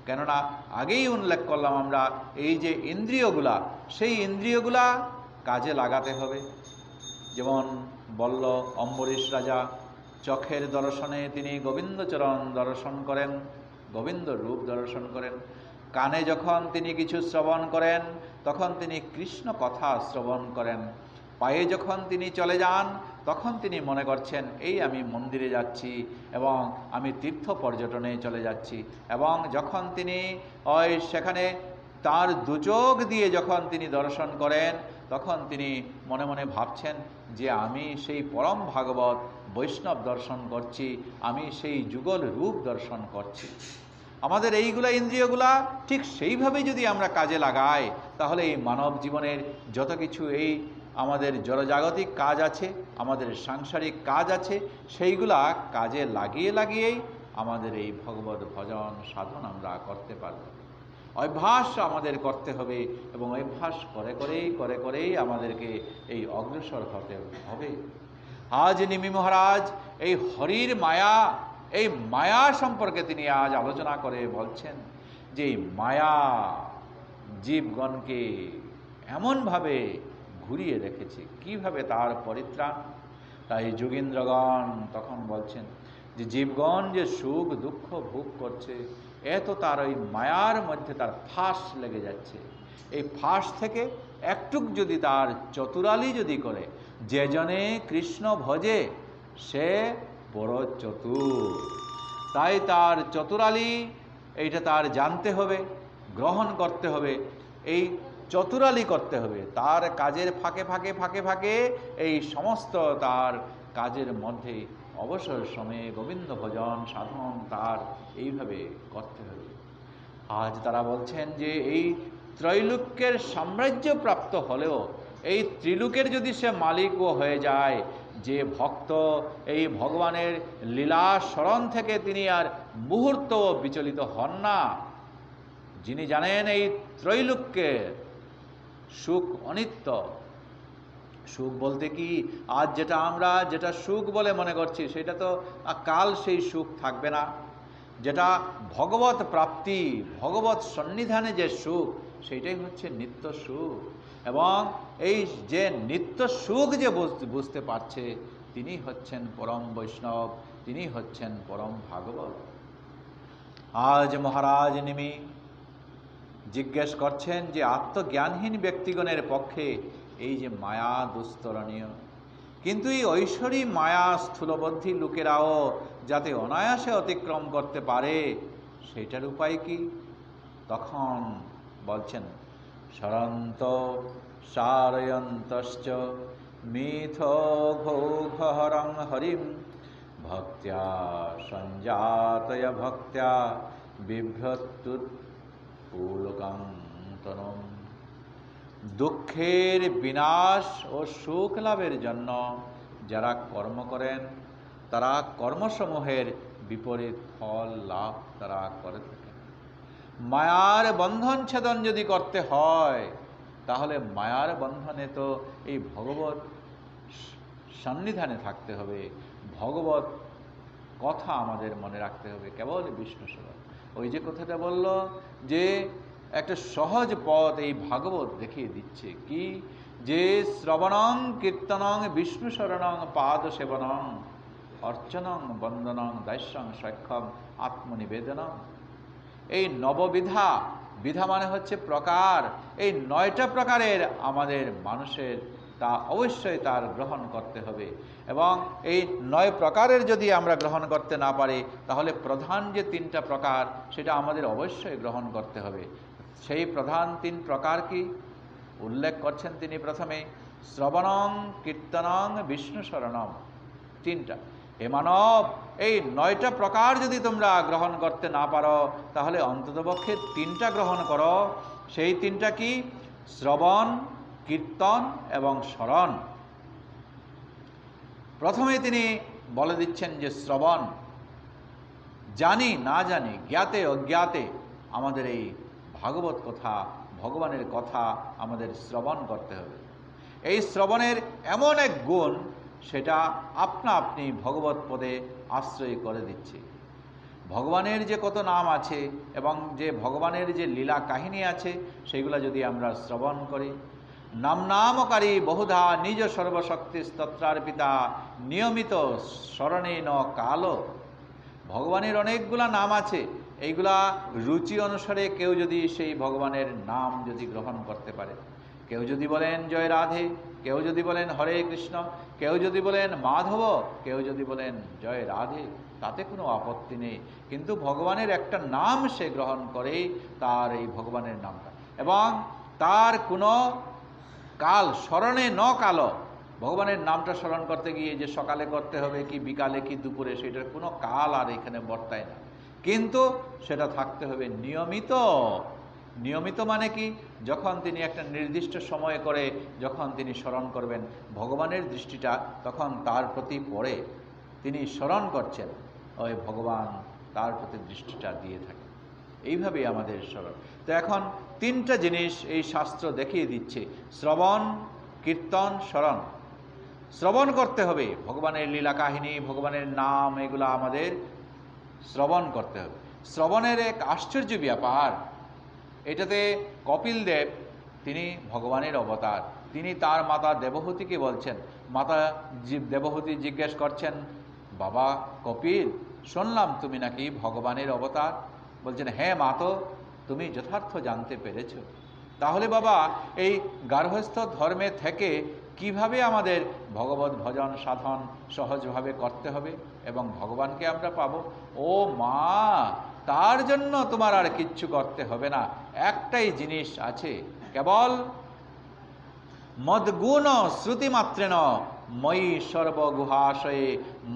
কেননা আগেই উল্লেখ করলাম আমরা, এই যে ইন্দ্রিয়গুলা, সেই ইন্দ্রিয়গুলা কাজে লাগাতে হবে। যেমন বলল অম্বরীশ রাজা, চোখের দর্শনে তিনি গোবিন্দচরণ দর্শন করেন, গোবিন্দ রূপ দর্শন করেন। কানে যখন তিনি কিছু শ্রবণ করেন, তখন তিনি কৃষ্ণ কথা শ্রবণ করেন। পায়ে যখন তিনি চলে যান তখন তিনি মনে করছেন এই আমি মন্দিরে যাচ্ছি এবং আমি তীর্থ পর্যটনে চলে যাচ্ছি। এবং যখন তিনি সেখানে তার দুচোখ দিয়ে যখন তিনি দর্শন করেন তখন তিনি মনে মনে ভাবছেন যে আমি সেই পরম ভাগবত বৈষ্ণব দর্শন করছি, আমি সেই যুগল রূপ দর্শন করছি। আমাদের এইগুলা ইন্দ্রিয়গুলা ঠিক সেইভাবেই যদি আমরা কাজে লাগাই তাহলে এই মানব জীবনের যত কিছু এই আমাদের জড়জাগতিক কাজ আছে, আমাদের সাংসারিক কাজ আছে, সেইগুলা কাজে লাগিয়েই আমাদের এই ভগবত ভজন সাধন আমরা করতে পারব। অভ্যাস আমাদের করতে হবে এবং অভ্যাস করে করেই আমাদেরকে এই অগ্রসর হতে হবে। আজ নিমি মহারাজ এই হরির মায়া, এই মায়া সম্পর্কে তিনি আজ আলোচনা করে বলছেন যে মায়া জীবগণকে এমনভাবে ঘুরিয়ে রেখেছে, কিভাবে তার পরিত্রাণ। তাই যোগীন্দ্রগণ তখন বলছেন যে জীবগণ যে সুখ দুঃখ ভোগ করছে এত তার ওই মায়ার মধ্যে তার ফাঁস লেগে যাচ্ছে। এই ফাঁস থেকে একটুক যদি তার চতুরালি যদি করে, যে জনে কৃষ্ণ ভজে সে বড় চতুর। তাই তার চতুরালি এইটা তার জানতে হবে, গ্রহণ করতে হবে, এই চতুরালি করতে হবে। তার কাজের ফাঁকে এই সমস্ত তার কাজের মধ্যে অবসর সময়ে গোবিন্দ ভজন সাধন তার এইভাবে করতে হবে। আজ তারা বলছেন যে এই ত্রৈলোক্যের সাম্রাজ্য প্রাপ্ত হলেও এই ত্রিলোকের যদি সে মালিকও হয়ে যায়, যে ভক্ত এই ভগবানের লীলা স্মরণ থেকে তিনি আর মুহূর্ত বিচলিত হন না, যিনি জানেন এই ত্রৈলোক্যের সুখ অনিত্য। সুখ বলতে কি আজ যেটা সুখ বলে মনে করছি সেটা তো কাল সেই সুখ থাকবে না। যেটা ভগবত প্রাপ্তি, ভগবত সন্নিধানে যে সুখ, সেইটাই হচ্ছে নিত্য সুখ। এবং এই যে নিত্য সুখ যে বুঝতে পারছে তিনি হচ্ছেন পরম বৈষ্ণব, তিনি হচ্ছেন পরম ভাগবত। আজ মহারাজ নিমি জিজ্ঞেস করছেন যে আত্মজ্ঞানহীন ব্যক্তিগণের পক্ষে এই যে মায়া দুস্তরণীয়, কিন্তু এই ঐশ্বরী মায়া স্থূলবদ্ধি লোকেরাও যাতে অনায়াসে অতিক্রম করতে পারে সেটার উপায় কি? তখন বলছেন সরন্ত সারয়ন্তশ্চ মিথো ঘোঘহরং হরিম ভক্ত্যা সঞ্জাতয় ভক্ত্যা বিভ্রতুৎ পুলকং তনম। দুঃখের বিনাশ ও সুখ লাভের জন্য যারা কর্ম করেন তারা কর্মসমূহের বিপরীত ফল লাভ তারা করে থাকেন। মায়ার বন্ধন ছেদন যদি করতে হয় তাহলে মায়ার বন্ধনে তো এই ভগবত সন্নিধানে থাকতে হবে, ভগবত কথা আমাদের মনে রাখতে হবে, কেবল বিষ্ণু স্মরণ। ওই যে কথাটা বলল যে একটা সহজ পথ এই ভাগবত দেখিয়ে দিচ্ছে কি, যে শ্রবণং কীর্তনং বিষ্ণু শরণং পাদ সেবনং অর্চনং বন্দনং দাস্যং সক্ষম আত্মনিবেদনং। এই নববিধা, বিধা মানে হচ্ছে প্রকার, এই 9টা প্রকারের আমাদের মানুষের তা অবশ্যই তার গ্রহণ করতে হবে। এবং এই 9 প্রকারের যদি আমরা গ্রহণ করতে না পারি তাহলে প্রধান যে 3টা প্রকার সেটা আমাদের অবশ্যই গ্রহণ করতে হবে। সেই প্রধান 3 প্রকার কি উল্লেখ করছেন তিনি প্রথমে, শ্রবণং কীর্তনং বিষ্ণু শরণম। 3টা। হে মানব, এই 9টা প্রকার যদি তোমরা গ্রহণ করতে না পারো তাহলে অন্ততপক্ষে 3টা গ্রহণ করো। সেই 3টা কি? শ্রবণ, কীর্তন এবং স্মরণ। প্রথমে তিনি বলে দিচ্ছেন যে শ্রবণ, জানি না জানি, জ্ঞাতে অজ্ঞাতে আমাদের এই ভাগবত কথা, ভগবানের কথা আমাদের শ্রবণ করতে হবে। এই শ্রবণের এমন এক গুণ সেটা আপনা আপনি ভগবত পদে আশ্রয় করে দিচ্ছে। ভগবানের যে কত নাম আছে এবং যে ভগবানের যে লীলা কাহিনী আছে সেগুলো যদি আমরা শ্রবণ করি, নামনামকারী বহুধা নিজ সর্বশক্তি স্তত্রার্পিতা নিয়মিত স্মরণেন কাল। ভগবানের অনেকগুলা নাম আছে, এইগুলা রুচি অনুসারে কেউ যদি সেই ভগবানের নাম যদি গ্রহণ করতে পারে, কেউ যদি বলেন জয় রাধে, কেউ যদি বলেন হরে কৃষ্ণ, কেউ যদি বলেন মাধব, কেউ যদি বলেন জয় রাধে, তাতে কোনো আপত্তি নেই। কিন্তু ভগবানের একটা নাম সে গ্রহণ করে, তার এই ভগবানের নামটা, এবং তার কোনো কাল স্মরণে ন কালো, ভগবানের নামটা স্মরণ করতে গিয়ে যে সকালে করতে হবে কি বিকালে কি দুপুরে, সেটার কোনো কাল আর এখানে বর্তায় না। কিন্তু সেটা থাকতে হবে নিয়মিত। নিয়মিত মানে কি? যখন তিনি একটা নির্দিষ্ট সময় করে যখন তিনি স্মরণ করবেন, ভগবানের দৃষ্টিটা তখন তার প্রতি পড়ে, তিনি স্মরণ করছেন, ওই ভগবান তার প্রতি দৃষ্টিটা দিয়ে থাকে। এইভাবেই আমাদের স্মরণ। তো এখন তিনটা জিনিস এই শাস্ত্র দেখিয়ে দিচ্ছে, শ্রবণ, কীর্তন, স্মরণ। শ্রবণ করতে হবে, ভগবানের লীলা কাহিনী, ভগবানের নাম, এগুলো আমাদের শ্রবণ করতে হবে। শ্রবণের এক আশ্চর্য ব্যাপার, এটাতে কপিল দেব, তিনি ভগবানের অবতার, তিনি তার মাতা দেবহূতিকে বলছেন, মাতা দেবহূতি জিজ্ঞেস করছেন, বাবা কপিল, শুনলাম তুমি নাকি ভগবানের অবতার। বলছেন, হ্যাঁ মা, তো তুমি যথার্থ জানতে পেরেছ। তাহলে বাবা, এই গার্হস্থ্য ধর্মে থেকে কিভাবে আমাদের ভগবত ভজন সাধন সহজভাবে করতে হবে এবং ভগবানকে আমরা পাবো? ও মা, তার জন্য তোমার আর কিচ্ছু করতে হবে না, একটাই জিনিস আছে, কেবল মদ্গুণ শ্রুতিমাত্রেণ ময়ি সর্বগুহাশয়ে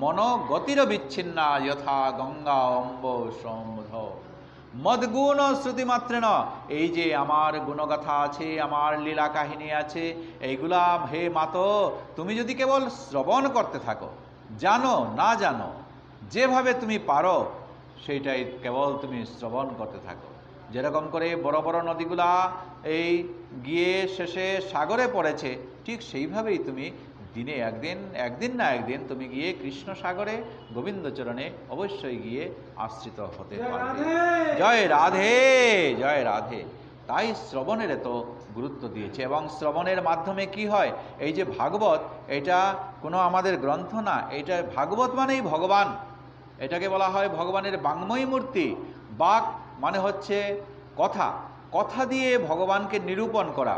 মন গতির বিচ্ছিন্না যথা গঙ্গা অম্ব সমুধ। মদ্গুণ শ্রুতিমাত্রেণ, এই যে আমার গুণগাথা আছে, আমার লীলা কাহিনী আছে, এইগুলা হে মাতো, তুমি যদি কেবল শ্রবণ করতে থাকো, জানো না জানো, যেভাবে তুমি পারো সেইটাই কেবল তুমি শ্রবণ করতে থাকো। যেরকম করে বড় বড় নদীগুলা এই গিয়ে শেষে সাগরে পড়েছে, ঠিক সেইভাবেই তুমি দিনে একদিন না একদিন তুমি গিয়ে কৃষ্ণ সাগরে গোবিন্দচরণে অবশ্যই গিয়ে আশ্রিত হতে পারবে। জয় রাধে, জয় রাধে। তাই শ্রবণের এত গুরুত্ব দিয়েছে। এবং শ্রবণের মাধ্যমে কি হয়, এই যে ভাগবত, এটা কোনো আমাদের গ্রন্থ না, এটা ভাগবত মানেই ভগবান। এটাকে বলা হয় ভগবানের বাঙ্ময়ী মূর্তি। বাক মানে হচ্ছে কথা, কথা দিয়ে ভগবানকে নিরূপণ করা।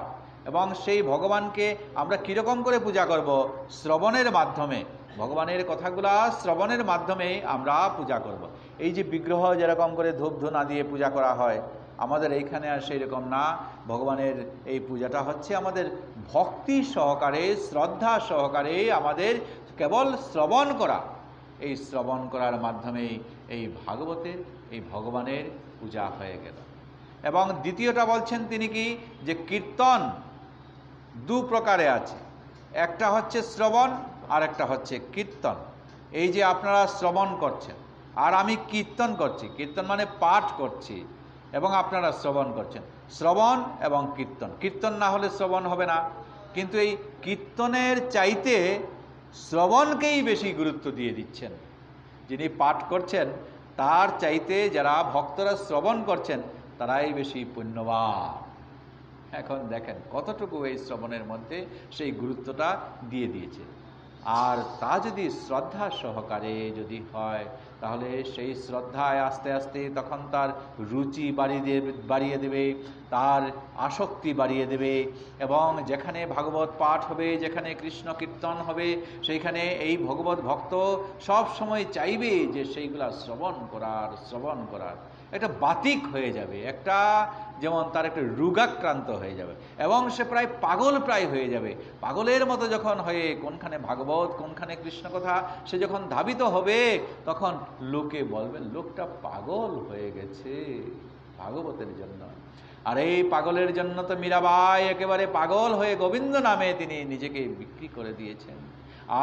এবং সেই ভগবানকে আমরা কীরকম করে পূজা করব? শ্রবণের মাধ্যমে। ভগবানের কথাগুলা শ্রবণের মাধ্যমে আমরা পূজা করব। এই যে বিগ্রহ যেরকম করে ধূপ ধুনা দিয়ে পূজা করা হয়, আমাদের এইখানে আর সেই রকম না। ভগবানের এই পূজাটা হচ্ছে আমাদের ভক্তি সহকারে, শ্রদ্ধা সহকারে আমাদের কেবল শ্রবণ করা। এই শ্রবণ করার মাধ্যমেই এই ভাগবতের, এই ভগবানের পূজা হয়ে গেল। এবং দ্বিতীয়টা বলছেন তিনি কি, যে কীর্তন দু প্রকারে আছে, একটা হচ্ছে শ্রবণ আর একটা হচ্ছে কীর্তন। এই যে আপনারা শ্রবণ করছেন আর আমি কীর্তন করছি, কীর্তন মানে পাঠ করছি এবং আপনারা শ্রবণ করছেন, শ্রবণ এবং কীর্তন। কীর্তন না হলে শ্রবণ হবে না। কিন্তু এই কীর্তনের চাইতে শ্রবণকেই বেশি গুরুত্ব দিয়ে দিচ্ছেন। যিনি পাঠ করছেন তার চাইতে যারা ভক্তরা শ্রবণ করছেন তারাই বেশি পুণ্যবান। এখন দেখেন কতটুকু এই শ্রবণের মধ্যে সেই গুরুত্বটা দিয়ে দিয়েছে। আর তা যদি শ্রদ্ধা সহকারে যদি হয়, তাহলে সেই শ্রদ্ধায় আস্তে আস্তে তখন তার রুচি বাড়িয়ে দেবে, তার আসক্তি বাড়িয়ে দেবে। এবং যেখানে ভাগবত পাঠ হবে, যেখানে কৃষ্ণ কীর্তন হবে, সেইখানে এই ভগবত ভক্ত সব সময় চাইবে যে সেইগুলা শ্রবণ করার একটা বাতিক হয়ে যাবে, একটা যেমন তার একটা রোগাক্রান্ত হয়ে যাবে এবং সে প্রায় পাগল হয়ে যাবে। পাগলের মতো যখন হয়ে কোনখানে ভাগবত কোনখানে কৃষ্ণ কথা সে যখন ধাবিত হবে, তখন লোকে বলবেন লোকটা পাগল হয়ে গেছে ভাগবতের জন্য। আর এই পাগলের জন্য তো মীরাবাই একেবারে পাগল হয়ে গোবিন্দ নামে তিনি নিজেকে বিক্রি করে দিয়েছেন।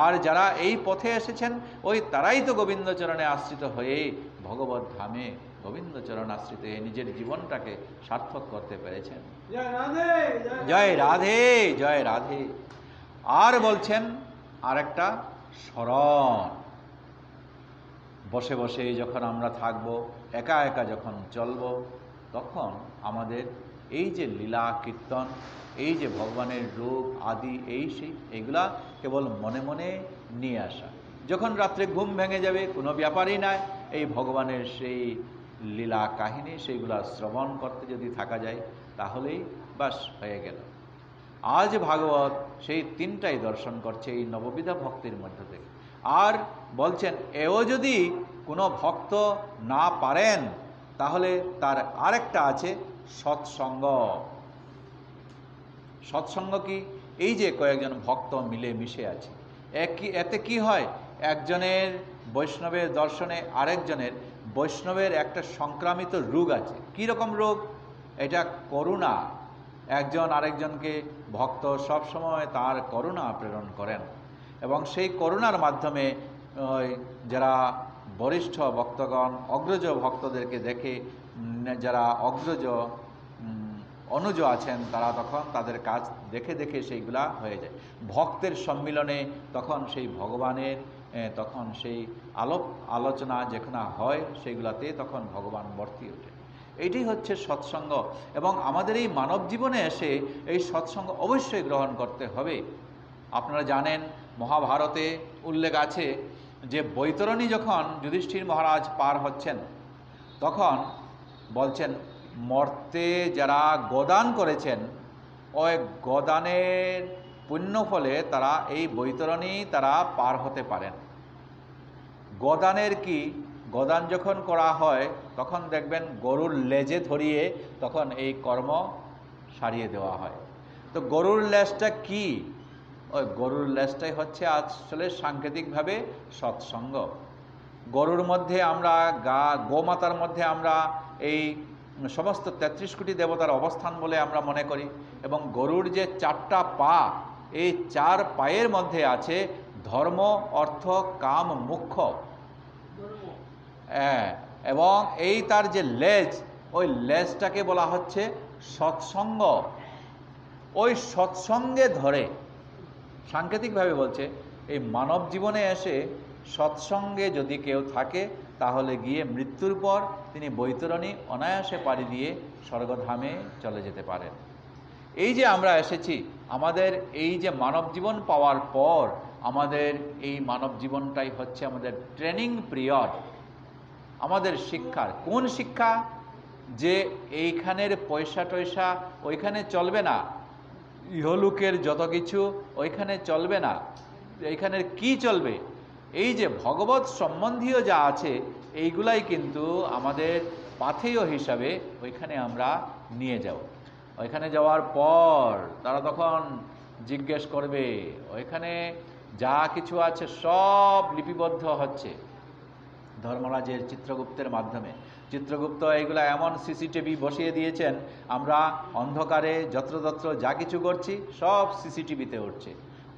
আর যারা এই পথে এসেছেন ওই তারাই তো গোবিন্দচরণে আশ্রিত হয়ে ভগবত ধামে গোবিন্দচরণ আশ্রিত হয়ে নিজের জীবনটাকে সার্থক করতে পেরেছেন। জয় রাধে, জয় রাধে। আর বলছেন আর একটা স্মরণ। বসে বসে যখন আমরা থাকব, একা একা যখন চলব, তখন আমাদের এই যে লীলা কীর্তন, এই যে ভগবানের রূপ আদি এইগুলা কেবল মনে মনে নিয়ে আসা। যখন রাত্রে ঘুম ভেঙে যাবে কোনো ব্যাপারই নাই, এই ভগবানের সেই লীলা কাহিনী সেইগুলা শ্রবণ করতে যদি থাকা যায় তাহলেই বাস হয়ে গেল। আজ ভাগবত সেই তিনটাই দর্শন করছে এই নববিধা ভক্তির মধ্য থেকে। আর বলছেন এও যদি কোনো ভক্ত না পারেন তাহলে তার আরেকটা আছে সৎসঙ্গ। সৎসঙ্গ কি? এই যে কয়েকজন ভক্ত মিলে মিশে আছে, এতে কি হয়, একজনের বৈষ্ণবের দর্শনে আরেকজনের বৈষ্ণবের একটা সংক্রামিত রোগ আছে। কি রকম রোগ? এটা করুণা। একজন আরেকজনকে ভক্ত সবসময় তার করুণা প্রেরণ করেন এবং সেই করুণার মাধ্যমে যারা বরিষ্ঠ ভক্তগণ অগ্রজ ভক্তদেরকে দেখে, যারা অগ্রজ অনুজ আছেন তারা তখন তাদের কাজ দেখে দেখে সেইগুলা হয়ে যায়। ভক্তের সম্মিলনে তখন সেই ভগবানের তখন সেই আলোচনা যেখানে হয় সেইগুলাতে তখন ভগবান বর্তি ওঠে। এইটাই হচ্ছে সৎসঙ্গ। এবং আমাদের এই মানব জীবনে এসে এই সৎসঙ্গ অবশ্যই গ্রহণ করতে হবে। আপনারা জানেন মহাভারতে উল্লেখ আছে যে বৈতরণী যখন যুধিষ্ঠির মহারাজ পার হচ্ছেন তখন বলছেন মর্তে যারা গোদান করেছেন ওই গোদানের পুণ্য ফলে তারা এই বৈতরণী তারা পার হতে পারেন। গোদানের কি? গোদান যখন করা হয় তখন দেখবেন গরুর লেজে ধরিয়ে তখন এই কর্ম সারিয়ে দেওয়া হয়। তো গরুর লেজটা কি? ওই গরুর লেজটাই হচ্ছে আসলে সাংকেতিকভাবে সৎসঙ্গ। গরুর মধ্যে আমরা গোমাতার মধ্যে আমরা এই সমস্ত 33 কোটি দেবতার অবস্থান বলে আমরা মনে করি। এবং গরুর যে 4টা পা, এই 4 পায়ের মধ্যে আছে ধর্ম, অর্থ, কাম, মোক্ষ। এবং এই তার যে লেজ, ওই লেজটাকে বলা হচ্ছে সৎসঙ্গ। ওই সৎসঙ্গে ধরে সাংকেতিকভাবে বলছে এই মানব জীবনে এসে সৎসঙ্গে যদি কেউ থাকে তাহলে গিয়ে মৃত্যুর পর তিনি বৈতরণী অনায়াসে পাড়ি দিয়ে স্বর্গধামে চলে যেতে পারেন। এই যে আমরা এসেছি, আমাদের এই যে মানব জীবন পাওয়ার পর আমাদের এই মানব জীবনটাই হচ্ছে আমাদের ট্রেনিং পিরিয়ড, আমাদের শিক্ষার। কোন শিক্ষা? যে এইখানের পয়সা টয়সা ওইখানে চলবে না, ইহলোকের যত কিছু ওইখানে চলবে না। এইখানের কি চলবে? এই যে ভগবত সম্বন্ধীয় যা আছে এইগুলাই কিন্তু আমাদের পাথেয় হিসাবে ওইখানে আমরা নিয়ে যাব। ওইখানে যাওয়ার পর তারা তখন জিজ্ঞেস করবে, ওইখানে যা কিছু আছে সব লিপিবদ্ধ হচ্ছে ধর্মরাজের চিত্রগুপ্তের মাধ্যমে। চিত্রগুপ্ত এইগুলা এমন সিসিটিভি বসিয়ে দিয়েছেন, আমরা অন্ধকারে যত্রতত্র যা কিছু করছি সব সিসিটিভিতে উঠছে।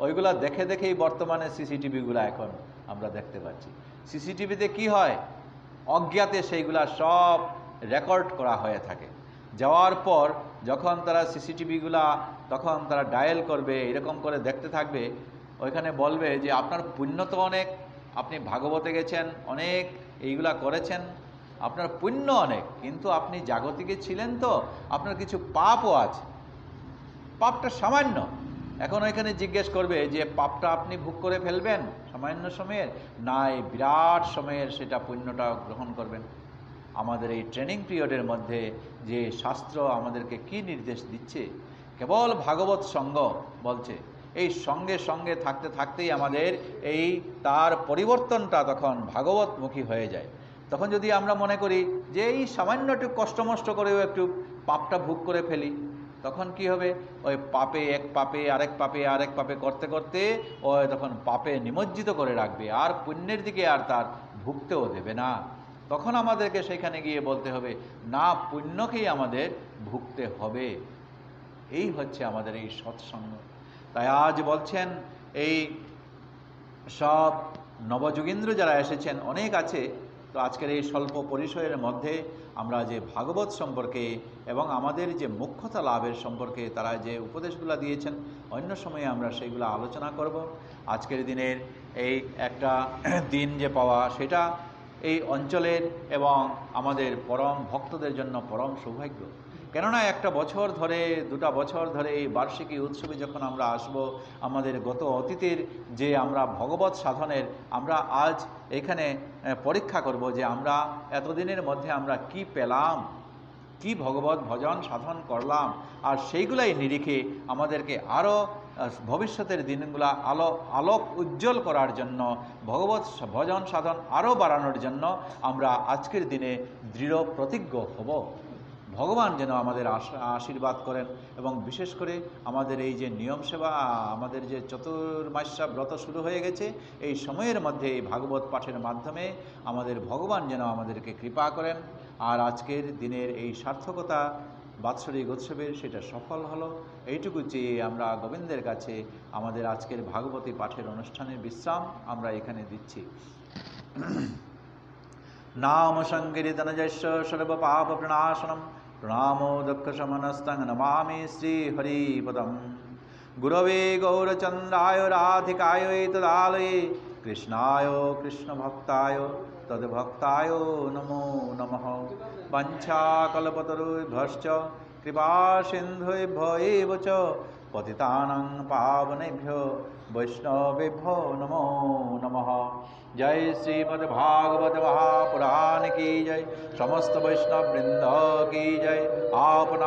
ওইগুলা দেখে দেখেই বর্তমানে সিসিটিভিগুলো এখন আমরা দেখতে পাচ্ছি। সিসিটিভিতে কি হয়? অজ্ঞাতে সেইগুলা সব রেকর্ড করা হয়ে থাকে। যাওয়ার পর যখন তারা সিসিটিভিগুলা তখন তারা ডায়াল করবে, এরকম করে দেখতে থাকবে, ওইখানে বলবে যে আপনার পুণ্য তো অনেক, আপনি ভাগবতে গেছেন, অনেক এইগুলা করেছেন, আপনার পুণ্য অনেক, কিন্তু আপনি জাগতিকে ছিলেন তো আপনার কিছু পাপও আছে, পাপটা সামান্য। এখন ওইখানে জিজ্ঞেস করবে যে পাপটা আপনি ভোগ করে ফেলবেন সামান্য সময়ের, না এই বিরাট সময়ের সেটা পুণ্যটা গ্রহণ করবেন। আমাদের এই ট্রেনিং পিরিয়ডের মধ্যে যে শাস্ত্র আমাদেরকে কি নির্দেশ দিচ্ছে, কেবল ভাগবত সঙ্গ বলছে। এই সঙ্গে সঙ্গে থাকতে থাকতেই আমাদের এই তার পরিবর্তনটা তখন ভাগবতমুখী হয়ে যায়। তখন যদি আমরা মনে করি যে এই সামান্য একটু কষ্টমষ্ট করেও একটু পাপটা ভোগ করে ফেলি, তখন কি হবে? ওই পাপে এক পাপে আরেক পাপে আরেক পাপে করতে করতে ওই তখন পাপে নিমজ্জিত করে রাখবে, আর পুণ্যের দিকে আর তার ভুগতেও দেবে না। তখন আমাদেরকে সেখানে গিয়ে বলতে হবে না, পুণ্যকেই আমাদের ভুগতে হবে। এই হচ্ছে আমাদের এই সৎসঙ্গ। তাই আজ বলছেন এই সব নবযোগীন্দ্র যারা এসেছেন অনেক আছে, তো আজকের এই স্বল্প পরিসরের মধ্যে আমরা যে ভাগবত সম্পর্কে এবং আমাদের যে মুখ্যতা লাভের সম্পর্কে তারা যে উপদেশগুলো দিয়েছেন, অন্য সময়ে আমরা সেইগুলো আলোচনা করব। আজকের দিনের এই একটা দিন যে পাওয়া, সেটা এই অঞ্চলের এবং আমাদের পরম ভক্তদের জন্য পরম সৌভাগ্য। কেননা একটা বছর ধরে, 2টা বছর ধরে এই বার্ষিকী উৎসবে যখন আমরা আসব, আমাদের গত অতীতের যে আমরা ভগবত সাধনের আমরা আজ এখানে পরীক্ষা করব যে আমরা এতদিনের মধ্যে আমরা কি পেলাম, কি ভগবত ভজন সাধন করলাম, আর সেইগুলাই নিরিখে আমাদেরকে আরও ভবিষ্যতের দিনগুলা আলোক উজ্জ্বল করার জন্য, ভগবত ভজন সাধন আরও বাড়ানোর জন্য আমরা আজকের দিনে দৃঢ় প্রতিজ্ঞ হব। ভগবান যেন আমাদের আশীর্বাদ করেন, এবং বিশেষ করে আমাদের এই যে নিয়ম সেবা, আমাদের যে চতুর্মাস্যা ব্রত শুরু হয়ে গেছে, এই সময়ের মধ্যে এই ভাগবত পাঠের মাধ্যমে আমাদের ভগবান যেন আমাদেরকে কৃপা করেন, আর আজকের দিনের এই সার্থকতা বাৎসরিক উৎসবের সেটা সফল হলো। এইটুকু চেয়ে আমরা গোবিন্দের কাছে আমাদের আজকের ভাগবতী পাঠের অনুষ্ঠানের বিশ্রাম আমরা এখানে দিচ্ছি। নাম সংকীর্তনযস্য সর্বপাপ প্রণাশনম প্রণামো দুঃখ শমনস্তং নমামি শ্রী হরিপদম। গুরবে গৌরচন্দ্রায় রাধিকায় তদালয়ে কৃষ্ণায় কৃষ্ণভক্তায় তদ্ভক্তায় নমো নমঃ। বঞ্ছাকল্পতরুভ্যশ্চ কৃপা সিন্ধুভ্য এব চ পতিতানাং পাবনেভ্যো বৈষ্ণবেভ্যো নমো নমঃ। जय श्रीमद्भागवत महापुराण की जय, समस्त वैष्णव वृंद की जय, आपन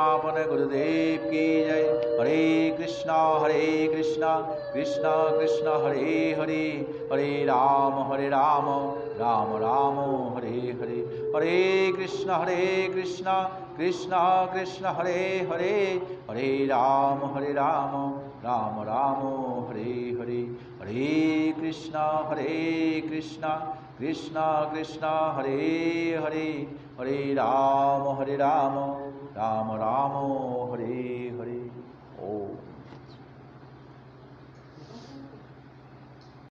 गुरुदेव की जय। हरे कृष्णा कृष्णा कृष्णा हरे हरे, हरे राम राम राम हरे हरे। हरे कृष्णा कृष्णा कृष्णा हरे हरे, हरे राम राम राम हरे हरे। हरे कृष्णा कृष्णा कृष्णा हरे हरे, हरे राम राम राम हरे